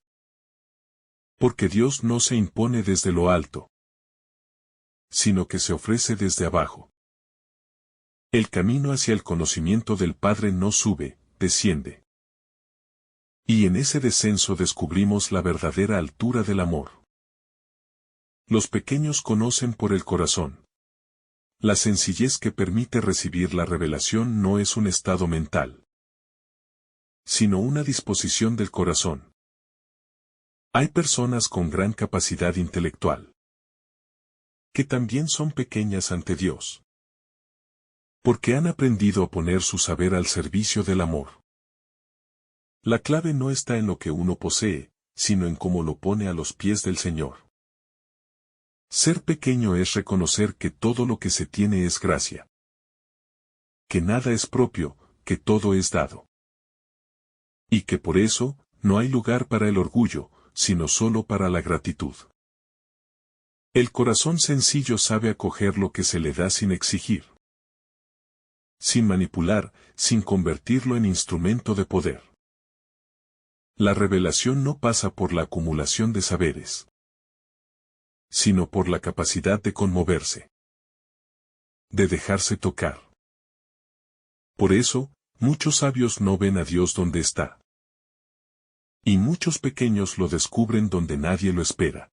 Porque Dios no se impone desde lo alto, sino que se ofrece desde abajo. El camino hacia el conocimiento del Padre no sube, desciende. Y en ese descenso descubrimos la verdadera altura del amor. Los pequeños conocen por el corazón. La sencillez que permite recibir la revelación no es un estado mental, sino una disposición del corazón. Hay personas con gran capacidad intelectual, que también son pequeñas ante Dios, porque han aprendido a poner su saber al servicio del amor. La clave no está en lo que uno posee, sino en cómo lo pone a los pies del Señor. Ser pequeño es reconocer que todo lo que se tiene es gracia, que nada es propio, que todo es dado. Y que por eso, no hay lugar para el orgullo, sino solo para la gratitud. El corazón sencillo sabe acoger lo que se le da sin exigir, sin manipular, sin convertirlo en instrumento de poder. La revelación no pasa por la acumulación de saberes, sino por la capacidad de conmoverse, de dejarse tocar. Por eso, muchos sabios no ven a Dios donde está. Y muchos pequeños lo descubren donde nadie lo espera.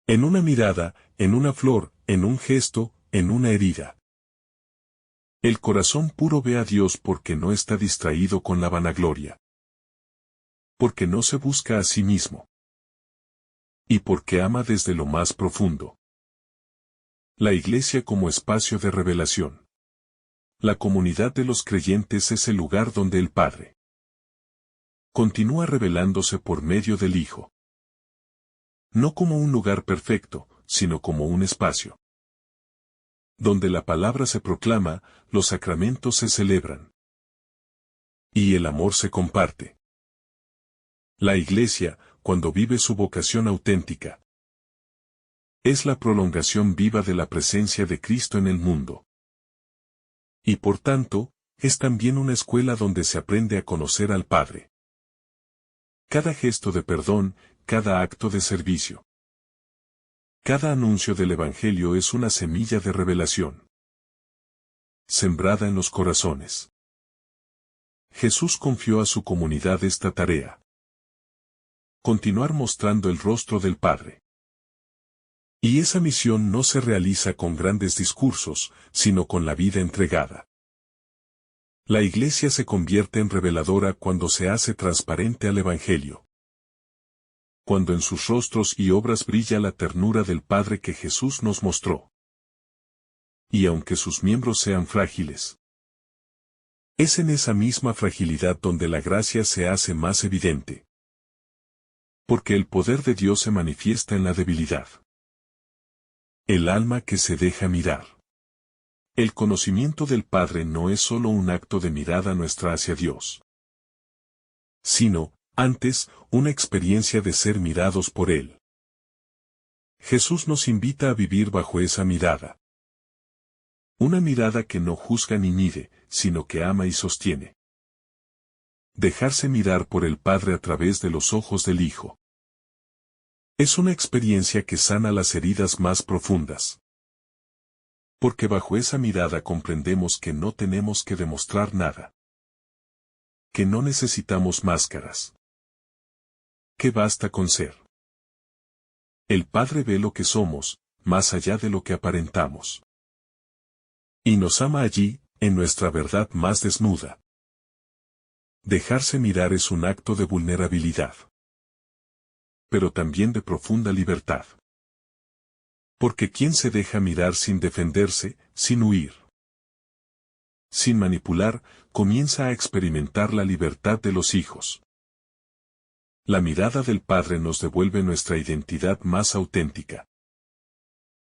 En una mirada, en una flor, en un gesto, en una herida. El corazón puro ve a Dios porque no está distraído con la vanagloria. Porque no se busca a sí mismo. Y porque ama desde lo más profundo. La Iglesia como espacio de revelación. La comunidad de los creyentes es el lugar donde el Padre continúa revelándose por medio del Hijo. No como un lugar perfecto, sino como un espacio donde la palabra se proclama, los sacramentos se celebran y el amor se comparte. La Iglesia, cuando vive su vocación auténtica, es la prolongación viva de la presencia de Cristo en el mundo. Y por tanto, es también una escuela donde se aprende a conocer al Padre. Cada gesto de perdón, cada acto de servicio, cada anuncio del Evangelio es una semilla de revelación, sembrada en los corazones. Jesús confió a su comunidad esta tarea. Continuar mostrando el rostro del Padre. Y esa misión no se realiza con grandes discursos, sino con la vida entregada. La Iglesia se convierte en reveladora cuando se hace transparente al Evangelio. Cuando en sus rostros y obras brilla la ternura del Padre que Jesús nos mostró. Y aunque sus miembros sean frágiles, es en esa misma fragilidad donde la gracia se hace más evidente. Porque el poder de Dios se manifiesta en la debilidad. El alma que se deja mirar. El conocimiento del Padre no es solo un acto de mirada nuestra hacia Dios, sino, antes, una experiencia de ser mirados por Él. Jesús nos invita a vivir bajo esa mirada. Una mirada que no juzga ni mide, sino que ama y sostiene. Dejarse mirar por el Padre a través de los ojos del Hijo. Es una experiencia que sana las heridas más profundas. Porque bajo esa mirada comprendemos que no tenemos que demostrar nada. Que no necesitamos máscaras. Que basta con ser. El Padre ve lo que somos, más allá de lo que aparentamos. Y nos ama allí, en nuestra verdad más desnuda. Dejarse mirar es un acto de vulnerabilidad. Pero también de profunda libertad. Porque quien se deja mirar sin defenderse, sin huir, sin manipular, comienza a experimentar la libertad de los hijos. La mirada del Padre nos devuelve nuestra identidad más auténtica.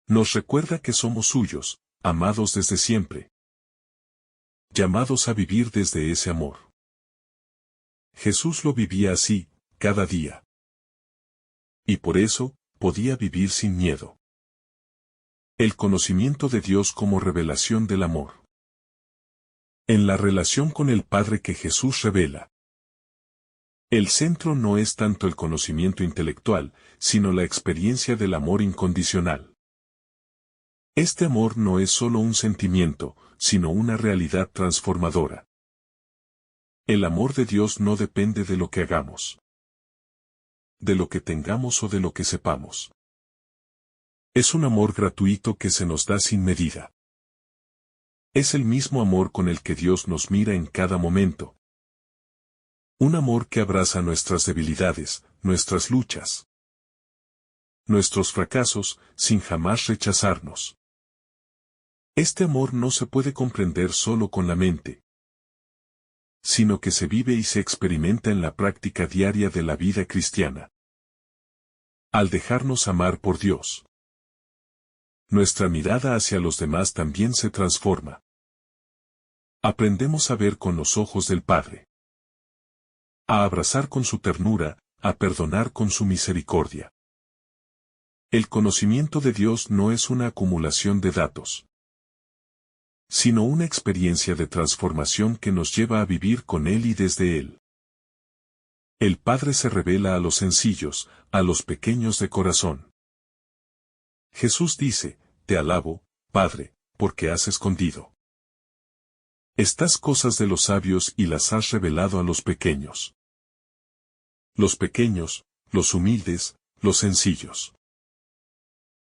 Nos recuerda que somos suyos, amados desde siempre. Llamados a vivir desde ese amor. Jesús lo vivía así, cada día. Y por eso, podía vivir sin miedo. El conocimiento de Dios como revelación del amor. En la relación con el Padre que Jesús revela. El centro no es tanto el conocimiento intelectual, sino la experiencia del amor incondicional. Este amor no es solo un sentimiento, sino una realidad transformadora. El amor de Dios no depende de lo que hagamos, de lo que tengamos o de lo que sepamos. Es un amor gratuito que se nos da sin medida. Es el mismo amor con el que Dios nos mira en cada momento. Un amor que abraza nuestras debilidades, nuestras luchas, nuestros fracasos, sin jamás rechazarnos. Este amor no se puede comprender solo con la mente, sino que se vive y se experimenta en la práctica diaria de la vida cristiana. Al dejarnos amar por Dios, nuestra mirada hacia los demás también se transforma. Aprendemos a ver con los ojos del Padre. A abrazar con su ternura, a perdonar con su misericordia. El conocimiento de Dios no es una acumulación de datos, sino una experiencia de transformación que nos lleva a vivir con Él y desde Él. El Padre se revela a los sencillos, a los pequeños de corazón. Jesús dice, te alabo, Padre, porque has escondido estas cosas de los sabios y las has revelado a los pequeños. Los pequeños, los humildes, los sencillos.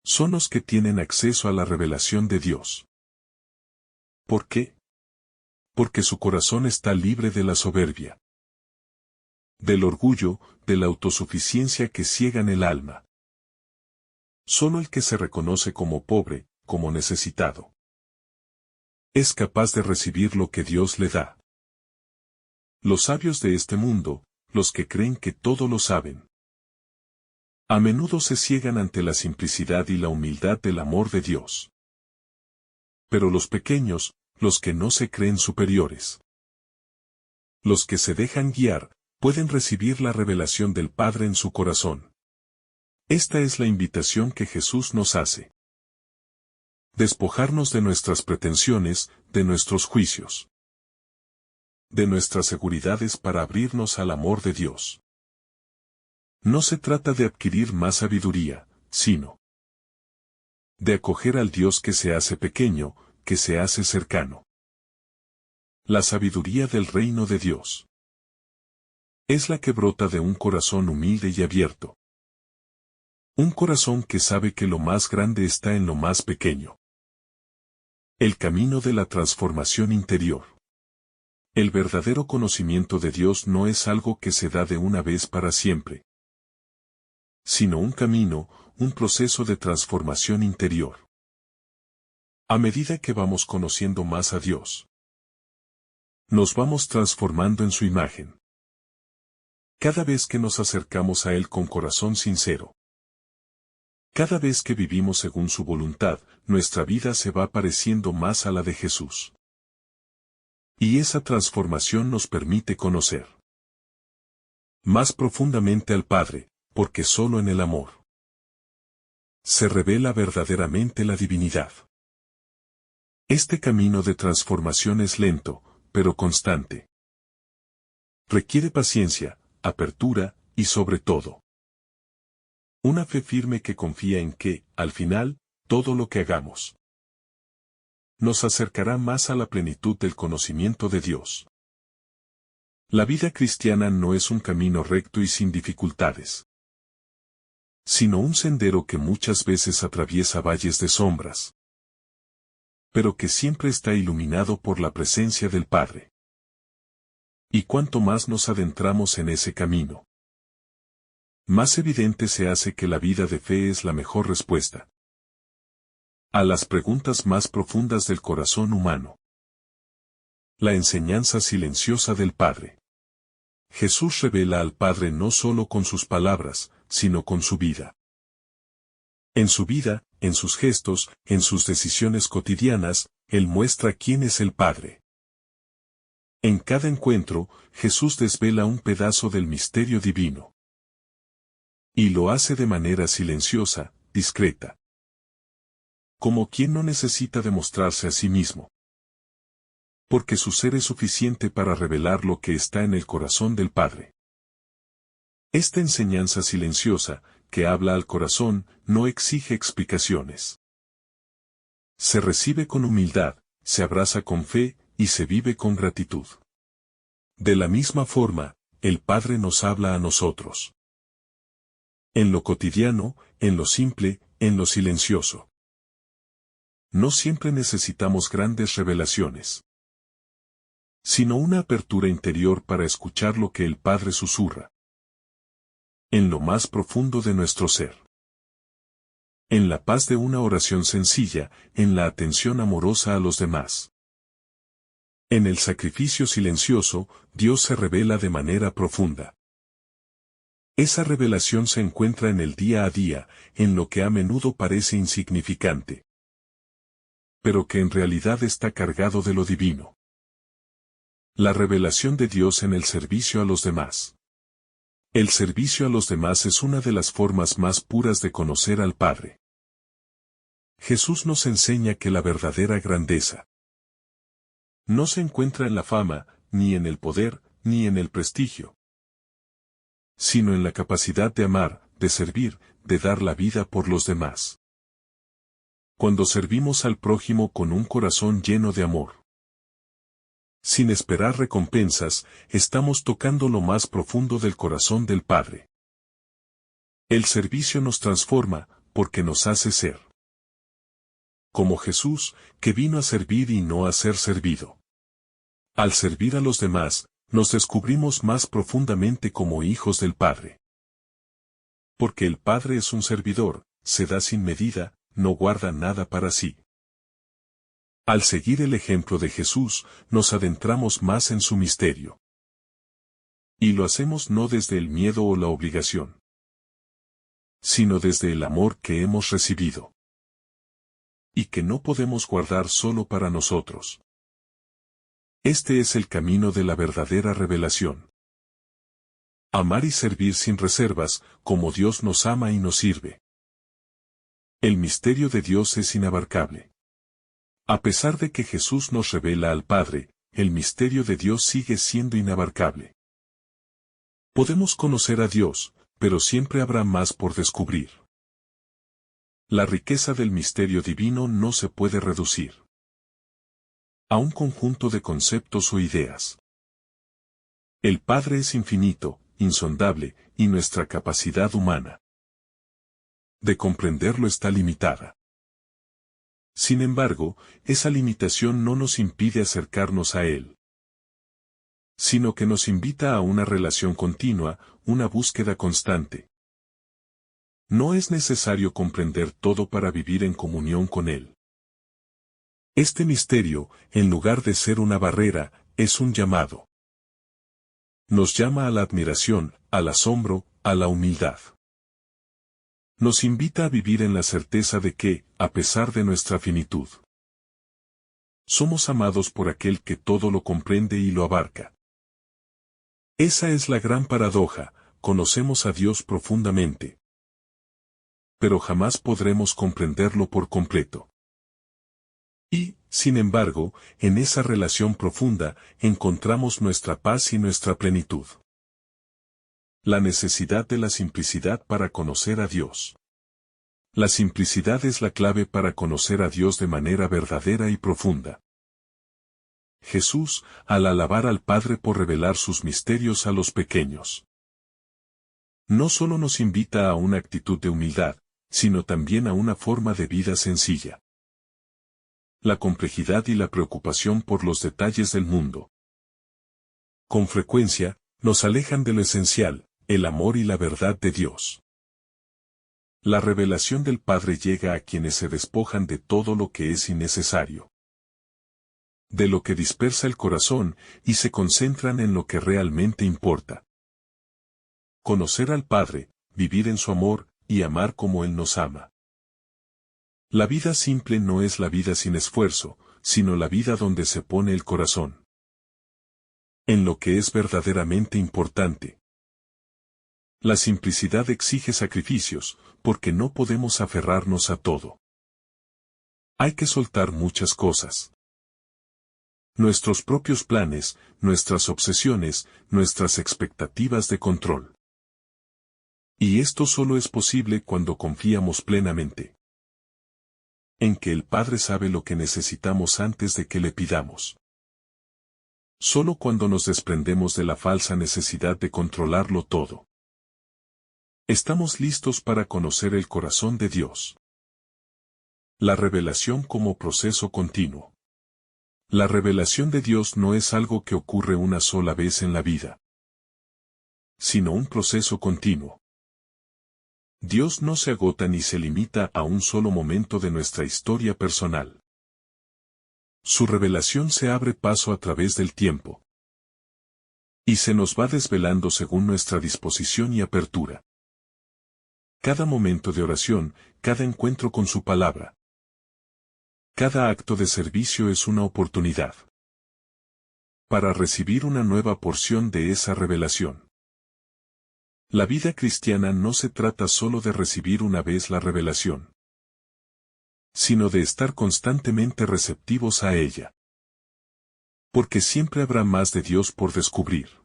Son los que tienen acceso a la revelación de Dios. ¿Por qué? Porque su corazón está libre de la soberbia, del orgullo, de la autosuficiencia que ciegan el alma. Solo el que se reconoce como pobre, como necesitado, es capaz de recibir lo que Dios le da. Los sabios de este mundo, los que creen que todo lo saben, a menudo se ciegan ante la simplicidad y la humildad del amor de Dios. Pero los pequeños, los que no se creen superiores, los que se dejan guiar, pueden recibir la revelación del Padre en su corazón. Esta es la invitación que Jesús nos hace. Despojarnos de nuestras pretensiones, de nuestros juicios, de nuestras seguridades para abrirnos al amor de Dios. No se trata de adquirir más sabiduría, sino de acoger al Dios que se hace pequeño, que se hace cercano. La sabiduría del reino de Dios es la que brota de un corazón humilde y abierto. Un corazón que sabe que lo más grande está en lo más pequeño. El camino de la transformación interior. El verdadero conocimiento de Dios no es algo que se da de una vez para siempre, sino un camino, un proceso de transformación interior. A medida que vamos conociendo más a Dios, nos vamos transformando en su imagen. Cada vez que nos acercamos a Él con corazón sincero, Cada vez que vivimos según su voluntad, nuestra vida se va pareciendo más a la de Jesús. Y esa transformación nos permite conocer más profundamente al Padre, porque solo en el amor se revela verdaderamente la divinidad. Este camino de transformación es lento, pero constante. Requiere paciencia, apertura, y sobre todo, una fe firme que confía en que, al final, todo lo que hagamos nos acercará más a la plenitud del conocimiento de Dios. La vida cristiana no es un camino recto y sin dificultades, sino un sendero que muchas veces atraviesa valles de sombras, pero que siempre está iluminado por la presencia del Padre. Y cuanto más nos adentramos en ese camino, más evidente se hace que la vida de fe es la mejor respuesta a las preguntas más profundas del corazón humano. La enseñanza silenciosa del Padre. Jesús revela al Padre no solo con sus palabras, sino con su vida. En su vida, en sus gestos, en sus decisiones cotidianas, Él muestra quién es el Padre. En cada encuentro, Jesús desvela un pedazo del misterio divino. Y lo hace de manera silenciosa, discreta. Como quien no necesita demostrarse a sí mismo. Porque su ser es suficiente para revelar lo que está en el corazón del Padre. Esta enseñanza silenciosa, que habla al corazón, no exige explicaciones. Se recibe con humildad, se abraza con fe, y se vive con gratitud. De la misma forma, el Padre nos habla a nosotros. En lo cotidiano, en lo simple, en lo silencioso. No siempre necesitamos grandes revelaciones, sino una apertura interior para escuchar lo que el Padre susurra. En lo más profundo de nuestro ser. En la paz de una oración sencilla, en la atención amorosa a los demás. En el sacrificio silencioso, Dios se revela de manera profunda. Esa revelación se encuentra en el día a día, en lo que a menudo parece insignificante, pero que en realidad está cargado de lo divino. La revelación de Dios en el servicio a los demás. El servicio a los demás es una de las formas más puras de conocer al Padre. Jesús nos enseña que la verdadera grandeza no se encuentra en la fama, ni en el poder, ni en el prestigio, sino en la capacidad de amar, de servir, de dar la vida por los demás. Cuando servimos al prójimo con un corazón lleno de amor, sin esperar recompensas, estamos tocando lo más profundo del corazón del Padre. El servicio nos transforma, porque nos hace ser como Jesús, que vino a servir y no a ser servido. Al servir a los demás, nos descubrimos más profundamente como hijos del Padre. Porque el Padre es un servidor, se da sin medida, no guarda nada para sí. Al seguir el ejemplo de Jesús, nos adentramos más en su misterio. Y lo hacemos no desde el miedo o la obligación, sino desde el amor que hemos recibido. Y que no podemos guardar solo para nosotros. Este es el camino de la verdadera revelación. Amar y servir sin reservas, como Dios nos ama y nos sirve. El misterio de Dios es inabarcable. A pesar de que Jesús nos revela al Padre, el misterio de Dios sigue siendo inabarcable. Podemos conocer a Dios, pero siempre habrá más por descubrir. La riqueza del misterio divino no se puede reducir a un conjunto de conceptos o ideas. El Padre es infinito, insondable, y nuestra capacidad humana de comprenderlo está limitada. Sin embargo, esa limitación no nos impide acercarnos a Él, sino que nos invita a una relación continua, una búsqueda constante. No es necesario comprender todo para vivir en comunión con Él. Este misterio, en lugar de ser una barrera, es un llamado. Nos llama a la admiración, al asombro, a la humildad. Nos invita a vivir en la certeza de que, a pesar de nuestra finitud, somos amados por aquel que todo lo comprende y lo abarca. Esa es la gran paradoja: conocemos a Dios profundamente, pero jamás podremos comprenderlo por completo. Y, sin embargo, en esa relación profunda, encontramos nuestra paz y nuestra plenitud. La necesidad de la simplicidad para conocer a Dios. La simplicidad es la clave para conocer a Dios de manera verdadera y profunda. Jesús, al alabar al Padre por revelar sus misterios a los pequeños, no solo nos invita a una actitud de humildad, sino también a una forma de vida sencilla. La complejidad y la preocupación por los detalles del mundo, con frecuencia, nos alejan de lo esencial, el amor y la verdad de Dios. La revelación del Padre llega a quienes se despojan de todo lo que es innecesario, de lo que dispersa el corazón, y se concentran en lo que realmente importa. Conocer al Padre, vivir en su amor, y amar como Él nos ama. La vida simple no es la vida sin esfuerzo, sino la vida donde se pone el corazón en lo que es verdaderamente importante. La simplicidad exige sacrificios, porque no podemos aferrarnos a todo. Hay que soltar muchas cosas. Nuestros propios planes, nuestras obsesiones, nuestras expectativas de control. Y esto solo es posible cuando confiamos plenamente en que el Padre sabe lo que necesitamos antes de que le pidamos. Solo cuando nos desprendemos de la falsa necesidad de controlarlo todo, estamos listos para conocer el corazón de Dios. La revelación como proceso continuo. La revelación de Dios no es algo que ocurre una sola vez en la vida, sino un proceso continuo. Dios no se agota ni se limita a un solo momento de nuestra historia personal. Su revelación se abre paso a través del tiempo, y se nos va desvelando según nuestra disposición y apertura. Cada momento de oración, cada encuentro con su palabra, cada acto de servicio es una oportunidad para recibir una nueva porción de esa revelación. La vida cristiana no se trata solo de recibir una vez la revelación, sino de estar constantemente receptivos a ella. Porque siempre habrá más de Dios por descubrir.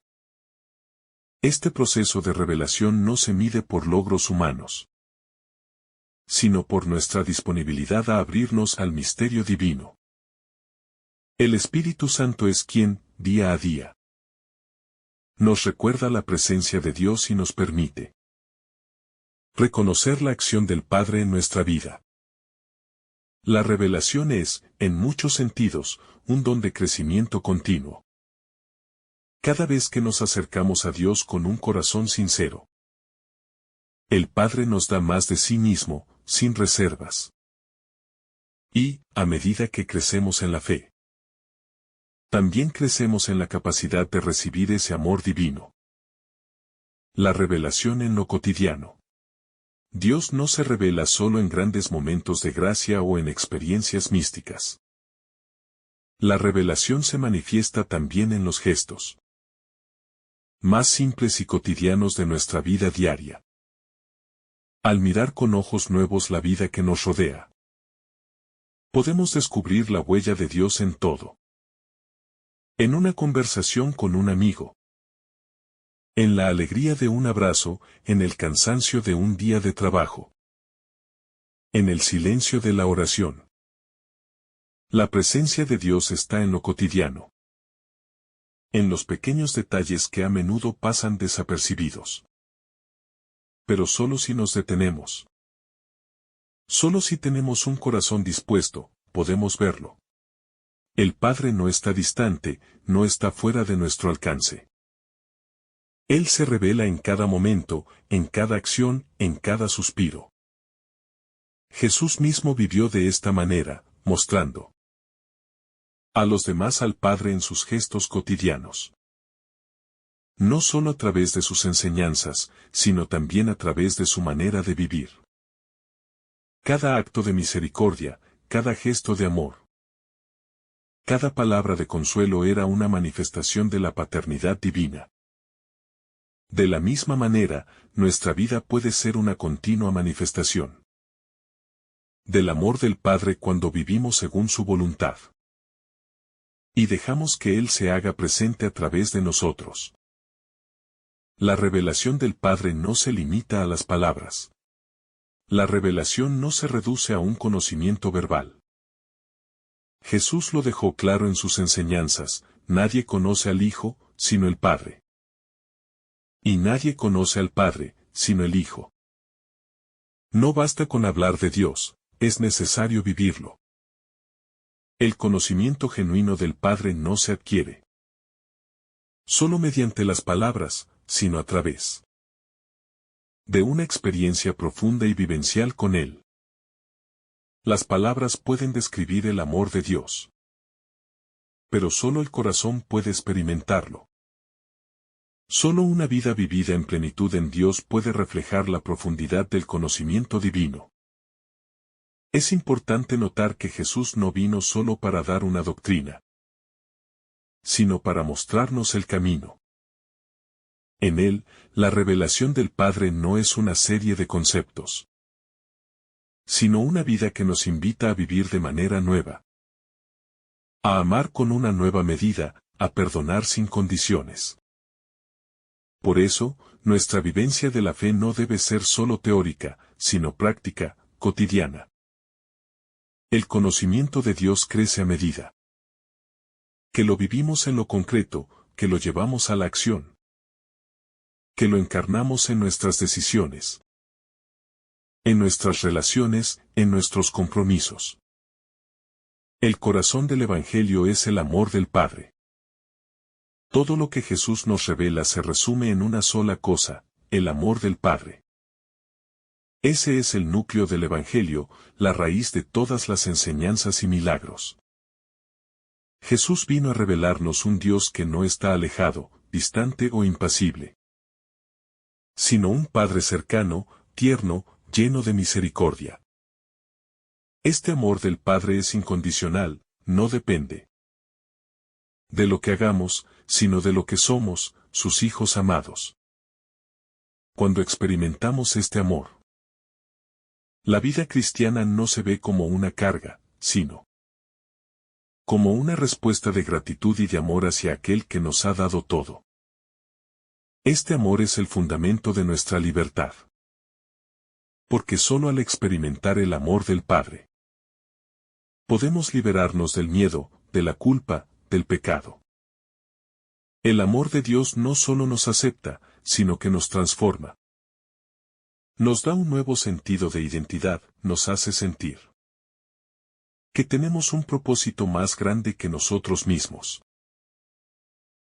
Este proceso de revelación no se mide por logros humanos, sino por nuestra disponibilidad a abrirnos al misterio divino. El Espíritu Santo es quien, día a día, nos recuerda la presencia de Dios y nos permite reconocer la acción del Padre en nuestra vida. La revelación es, en muchos sentidos, un don de crecimiento continuo. Cada vez que nos acercamos a Dios con un corazón sincero, el Padre nos da más de sí mismo, sin reservas. Y, a medida que crecemos en la fe, también crecemos en la capacidad de recibir ese amor divino. La revelación en lo cotidiano. Dios no se revela solo en grandes momentos de gracia o en experiencias místicas. La revelación se manifiesta también en los gestos más simples y cotidianos de nuestra vida diaria. Al mirar con ojos nuevos la vida que nos rodea, podemos descubrir la huella de Dios en todo. En una conversación con un amigo, en la alegría de un abrazo, en el cansancio de un día de trabajo, en el silencio de la oración. La presencia de Dios está en lo cotidiano, en los pequeños detalles que a menudo pasan desapercibidos. Pero solo si nos detenemos. Solo si tenemos un corazón dispuesto, podemos verlo. El Padre no está distante, no está fuera de nuestro alcance. Él se revela en cada momento, en cada acción, en cada suspiro. Jesús mismo vivió de esta manera, mostrando a los demás al Padre en sus gestos cotidianos. No solo a través de sus enseñanzas, sino también a través de su manera de vivir. Cada acto de misericordia, cada gesto de amor, cada palabra de consuelo era una manifestación de la paternidad divina. De la misma manera, nuestra vida puede ser una continua manifestación del amor del Padre cuando vivimos según su voluntad. Y dejamos que Él se haga presente a través de nosotros. La revelación del Padre no se limita a las palabras. La revelación no se reduce a un conocimiento verbal. Jesús lo dejó claro en sus enseñanzas: nadie conoce al Hijo, sino el Padre. Y nadie conoce al Padre, sino el Hijo. No basta con hablar de Dios, es necesario vivirlo. El conocimiento genuino del Padre no se adquiere solo mediante las palabras, sino a través de una experiencia profunda y vivencial con Él. Las palabras pueden describir el amor de Dios, pero solo el corazón puede experimentarlo. Solo una vida vivida en plenitud en Dios puede reflejar la profundidad del conocimiento divino. Es importante notar que Jesús no vino solo para dar una doctrina, sino para mostrarnos el camino. En Él, la revelación del Padre no es una serie de conceptos, sino una vida que nos invita a vivir de manera nueva, a amar con una nueva medida, a perdonar sin condiciones. Por eso, nuestra vivencia de la fe no debe ser solo teórica, sino práctica, cotidiana. El conocimiento de Dios crece a medida que lo vivimos en lo concreto, que lo llevamos a la acción, que lo encarnamos en nuestras decisiones, en nuestras relaciones, en nuestros compromisos. El corazón del Evangelio es el amor del Padre. Todo lo que Jesús nos revela se resume en una sola cosa: el amor del Padre. Ese es el núcleo del Evangelio, la raíz de todas las enseñanzas y milagros. Jesús vino a revelarnos un Dios que no está alejado, distante o impasible, sino un Padre cercano, tierno, lleno de misericordia. Este amor del Padre es incondicional, no depende de lo que hagamos, sino de lo que somos, sus hijos amados. Cuando experimentamos este amor, la vida cristiana no se ve como una carga, sino como una respuesta de gratitud y de amor hacia aquel que nos ha dado todo. Este amor es el fundamento de nuestra libertad. Porque solo al experimentar el amor del Padre podemos liberarnos del miedo, de la culpa, del pecado. El amor de Dios no solo nos acepta, sino que nos transforma. Nos da un nuevo sentido de identidad, nos hace sentir que tenemos un propósito más grande que nosotros mismos.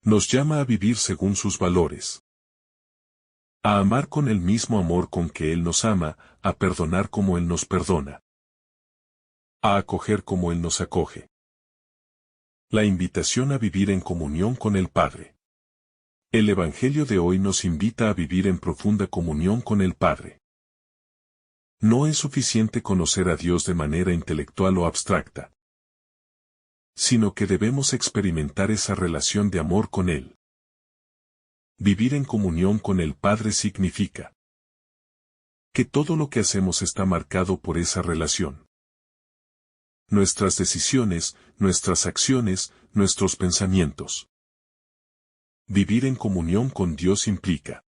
Nos llama a vivir según sus valores, a amar con el mismo amor con que Él nos ama, a perdonar como Él nos perdona, a acoger como Él nos acoge. La invitación a vivir en comunión con el Padre. El Evangelio de hoy nos invita a vivir en profunda comunión con el Padre. No es suficiente conocer a Dios de manera intelectual o abstracta, sino que debemos experimentar esa relación de amor con Él. Vivir en comunión con el Padre significa que todo lo que hacemos está marcado por esa relación. Nuestras decisiones, nuestras acciones, nuestros pensamientos. Vivir en comunión con Dios implica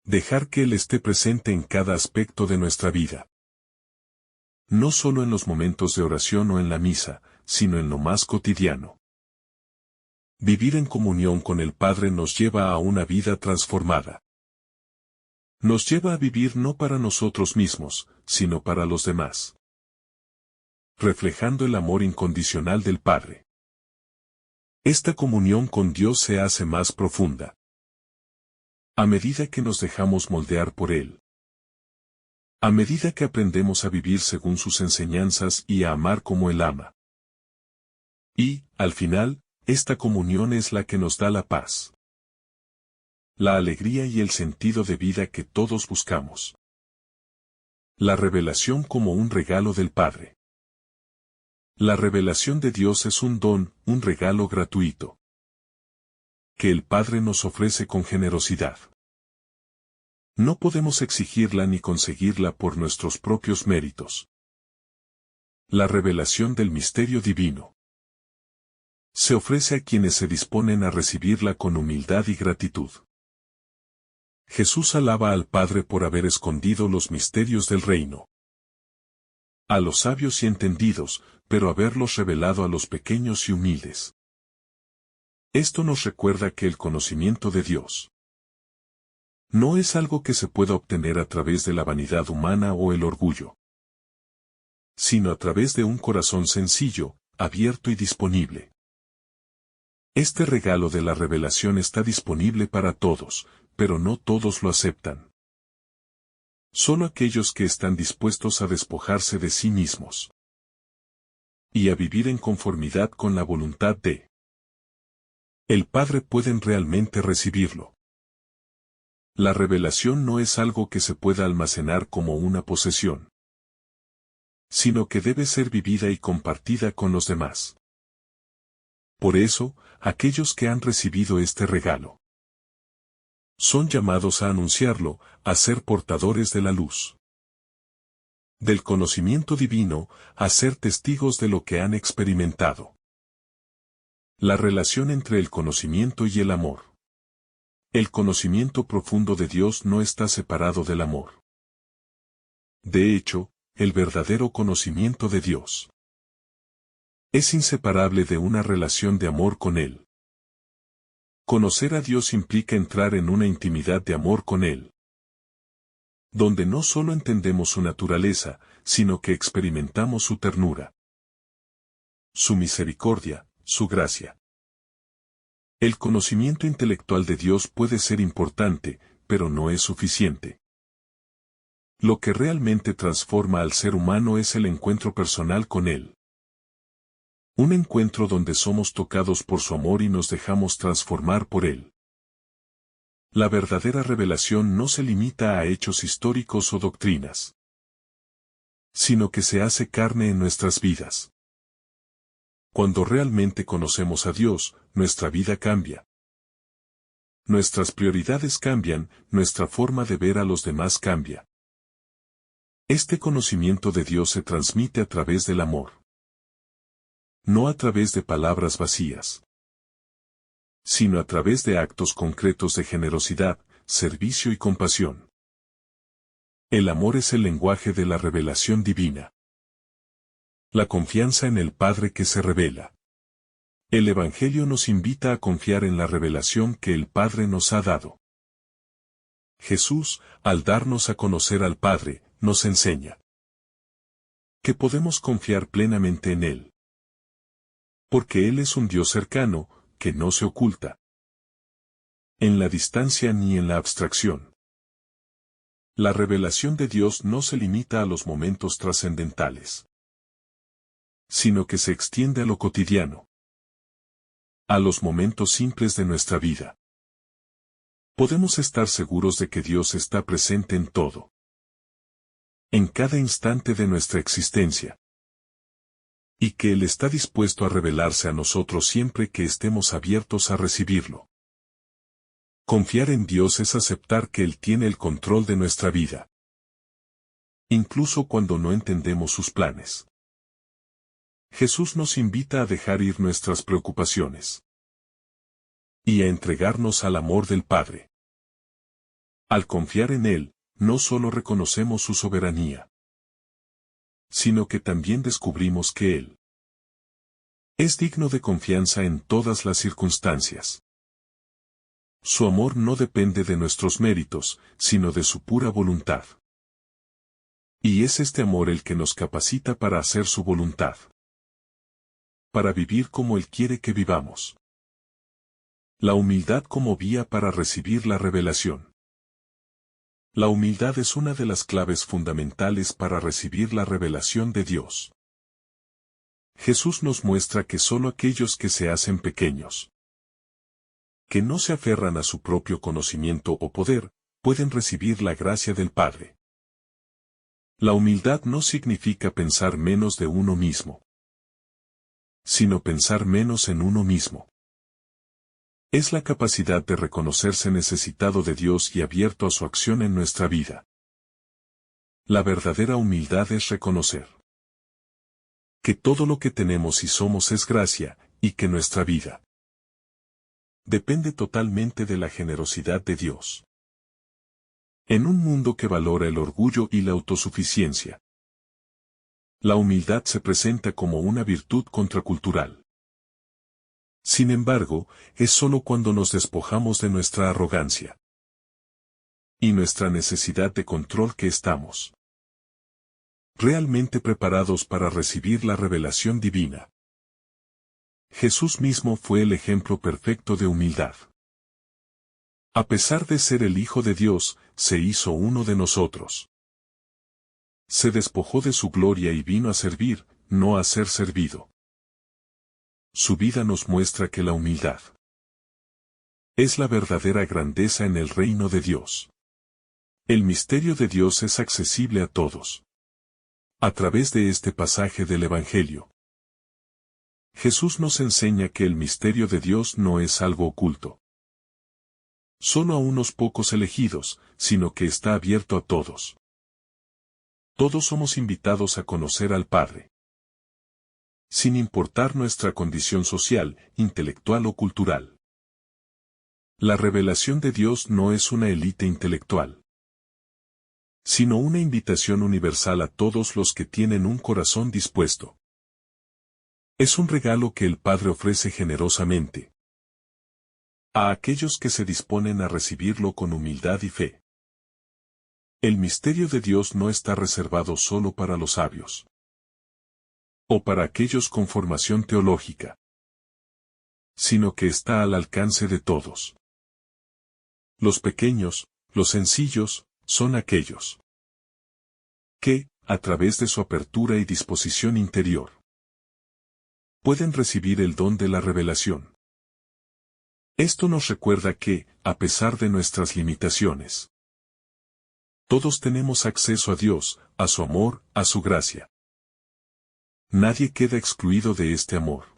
dejar que Él esté presente en cada aspecto de nuestra vida. No solo en los momentos de oración o en la misa, sino en lo más cotidiano. Vivir en comunión con el Padre nos lleva a una vida transformada. Nos lleva a vivir no para nosotros mismos, sino para los demás, reflejando el amor incondicional del Padre. Esta comunión con Dios se hace más profunda a medida que nos dejamos moldear por Él. A medida que aprendemos a vivir según sus enseñanzas y a amar como Él ama. Y, al final, esta comunión es la que nos da la paz, la alegría y el sentido de vida que todos buscamos. La revelación como un regalo del Padre. La revelación de Dios es un don, un regalo gratuito, que el Padre nos ofrece con generosidad. No podemos exigirla ni conseguirla por nuestros propios méritos. La revelación del misterio divino se ofrece a quienes se disponen a recibirla con humildad y gratitud. Jesús alaba al Padre por haber escondido los misterios del reino a los sabios y entendidos, pero haberlos revelado a los pequeños y humildes. Esto nos recuerda que el conocimiento de Dios no es algo que se pueda obtener a través de la vanidad humana o el orgullo, sino a través de un corazón sencillo, abierto y disponible. Este regalo de la revelación está disponible para todos, pero no todos lo aceptan. Solo aquellos que están dispuestos a despojarse de sí mismos y a vivir en conformidad con la voluntad de el Padre pueden realmente recibirlo. La revelación no es algo que se pueda almacenar como una posesión, sino que debe ser vivida y compartida con los demás. Por eso, aquellos que han recibido este regalo son llamados a anunciarlo, a ser portadores de la luz del conocimiento divino, a ser testigos de lo que han experimentado. La relación entre el conocimiento y el amor. El conocimiento profundo de Dios no está separado del amor. De hecho, el verdadero conocimiento de Dios es inseparable de una relación de amor con Él. Conocer a Dios implica entrar en una intimidad de amor con Él, donde no solo entendemos su naturaleza, sino que experimentamos su ternura, su misericordia, su gracia. El conocimiento intelectual de Dios puede ser importante, pero no es suficiente. Lo que realmente transforma al ser humano es el encuentro personal con Él. Un encuentro donde somos tocados por su amor y nos dejamos transformar por Él. La verdadera revelación no se limita a hechos históricos o doctrinas, sino que se hace carne en nuestras vidas. Cuando realmente conocemos a Dios, nuestra vida cambia. Nuestras prioridades cambian, nuestra forma de ver a los demás cambia. Este conocimiento de Dios se transmite a través del amor, no a través de palabras vacías, sino a través de actos concretos de generosidad, servicio y compasión. El amor es el lenguaje de la revelación divina. La confianza en el Padre que se revela. El Evangelio nos invita a confiar en la revelación que el Padre nos ha dado. Jesús, al darnos a conocer al Padre, nos enseña que podemos confiar plenamente en Él, porque Él es un Dios cercano, que no se oculta en la distancia ni en la abstracción. La revelación de Dios no se limita a los momentos trascendentales, sino que se extiende a lo cotidiano, a los momentos simples de nuestra vida. Podemos estar seguros de que Dios está presente en todo, en cada instante de nuestra existencia, y que Él está dispuesto a revelarse a nosotros siempre que estemos abiertos a recibirlo. Confiar en Dios es aceptar que Él tiene el control de nuestra vida, incluso cuando no entendemos sus planes. Jesús nos invita a dejar ir nuestras preocupaciones y a entregarnos al amor del Padre. Al confiar en Él, no solo reconocemos su soberanía, sino que también descubrimos que Él es digno de confianza en todas las circunstancias. Su amor no depende de nuestros méritos, sino de su pura voluntad. Y es este amor el que nos capacita para hacer su voluntad, para vivir como Él quiere que vivamos. La humildad como vía para recibir la revelación. La humildad es una de las claves fundamentales para recibir la revelación de Dios. Jesús nos muestra que solo aquellos que se hacen pequeños, que no se aferran a su propio conocimiento o poder, pueden recibir la gracia del Padre. La humildad no significa pensar menos de uno mismo, sino pensar menos en uno mismo. Es la capacidad de reconocerse necesitado de Dios y abierto a su acción en nuestra vida. La verdadera humildad es reconocer que todo lo que tenemos y somos es gracia, y que nuestra vida depende totalmente de la generosidad de Dios. En un mundo que valora el orgullo y la autosuficiencia, la humildad se presenta como una virtud contracultural. Sin embargo, es sólo cuando nos despojamos de nuestra arrogancia y nuestra necesidad de control que estamos realmente preparados para recibir la revelación divina. Jesús mismo fue el ejemplo perfecto de humildad. A pesar de ser el Hijo de Dios, se hizo uno de nosotros. Se despojó de su gloria y vino a servir, no a ser servido. Su vida nos muestra que la humildad es la verdadera grandeza en el reino de Dios. El misterio de Dios es accesible a todos. A través de este pasaje del Evangelio, Jesús nos enseña que el misterio de Dios no es algo oculto solo a unos pocos elegidos, sino que está abierto a todos. Todos somos invitados a conocer al Padre, sin importar nuestra condición social, intelectual o cultural. La revelación de Dios no es una élite intelectual, sino una invitación universal a todos los que tienen un corazón dispuesto. Es un regalo que el Padre ofrece generosamente a aquellos que se disponen a recibirlo con humildad y fe. El misterio de Dios no está reservado solo para los sabios o para aquellos con formación teológica, sino que está al alcance de todos. Los pequeños, los sencillos, son aquellos que, a través de su apertura y disposición interior, pueden recibir el don de la revelación. Esto nos recuerda que, a pesar de nuestras limitaciones, todos tenemos acceso a Dios, a su amor, a su gracia. Nadie queda excluido de este amor.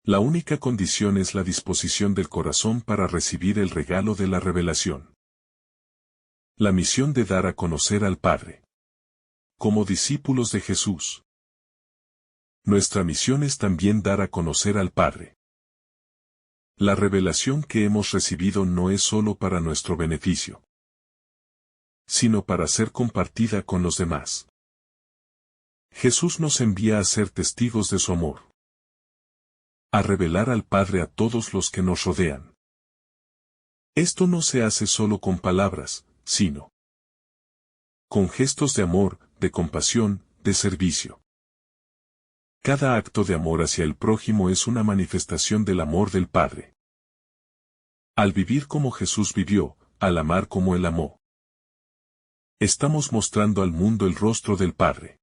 La única condición es la disposición del corazón para recibir el regalo de la revelación. La misión de dar a conocer al Padre. Como discípulos de Jesús, nuestra misión es también dar a conocer al Padre. La revelación que hemos recibido no es solo para nuestro beneficio, sino para ser compartida con los demás. Jesús nos envía a ser testigos de su amor, a revelar al Padre a todos los que nos rodean. Esto no se hace solo con palabras, sino con gestos de amor, de compasión, de servicio. Cada acto de amor hacia el prójimo es una manifestación del amor del Padre. Al vivir como Jesús vivió, al amar como Él amó, estamos mostrando al mundo el rostro del Padre.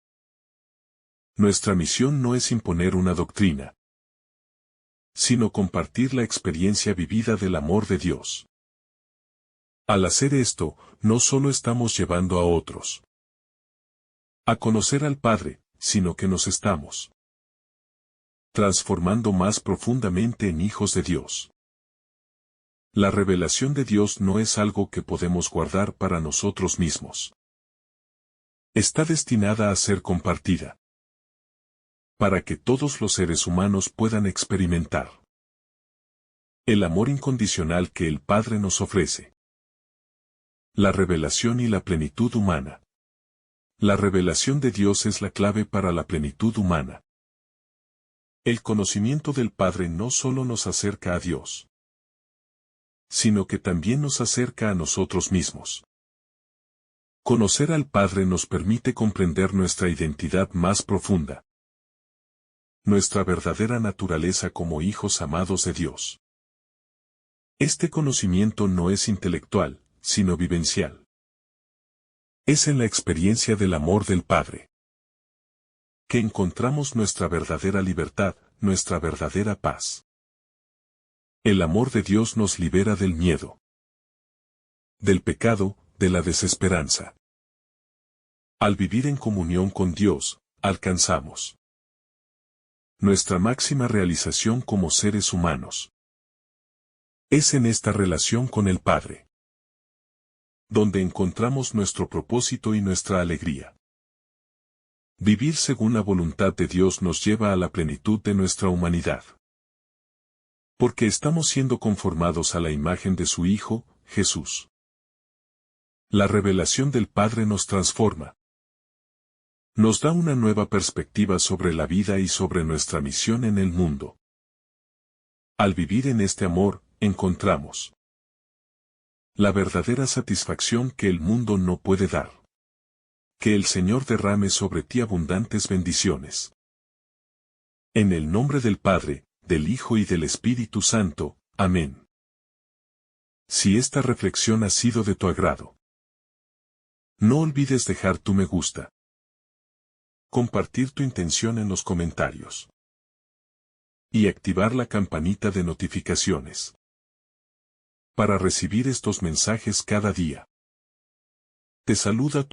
Nuestra misión no es imponer una doctrina, sino compartir la experiencia vivida del amor de Dios. Al hacer esto, no solo estamos llevando a otros a conocer al Padre, sino que nos estamos transformando más profundamente en hijos de Dios. La revelación de Dios no es algo que podemos guardar para nosotros mismos. Está destinada a ser compartida, para que todos los seres humanos puedan experimentar el amor incondicional que el Padre nos ofrece. La revelación y la plenitud humana. La revelación de Dios es la clave para la plenitud humana. El conocimiento del Padre no solo nos acerca a Dios, sino que también nos acerca a nosotros mismos. Conocer al Padre nos permite comprender nuestra identidad más profunda, nuestra verdadera naturaleza como hijos amados de Dios. Este conocimiento no es intelectual, sino vivencial. Es en la experiencia del amor del Padre que encontramos nuestra verdadera libertad, nuestra verdadera paz. El amor de Dios nos libera del miedo, del pecado, de la desesperanza. Al vivir en comunión con Dios, alcanzamos nuestra máxima realización como seres humanos. Es en esta relación con el Padre donde encontramos nuestro propósito y nuestra alegría. Vivir según la voluntad de Dios nos lleva a la plenitud de nuestra humanidad. Porque estamos siendo conformados a la imagen de su Hijo, Jesús. La revelación del Padre nos transforma. Nos da una nueva perspectiva sobre la vida y sobre nuestra misión en el mundo. Al vivir en este amor, encontramos la verdadera satisfacción que el mundo no puede dar. Que el Señor derrame sobre ti abundantes bendiciones. En el nombre del Padre, del Hijo y del Espíritu Santo. Amén. Si esta reflexión ha sido de tu agrado, no olvides dejar tu me gusta. Compartir tu intención en los comentarios. Y activar la campanita de notificaciones. Para recibir estos mensajes cada día. Te saluda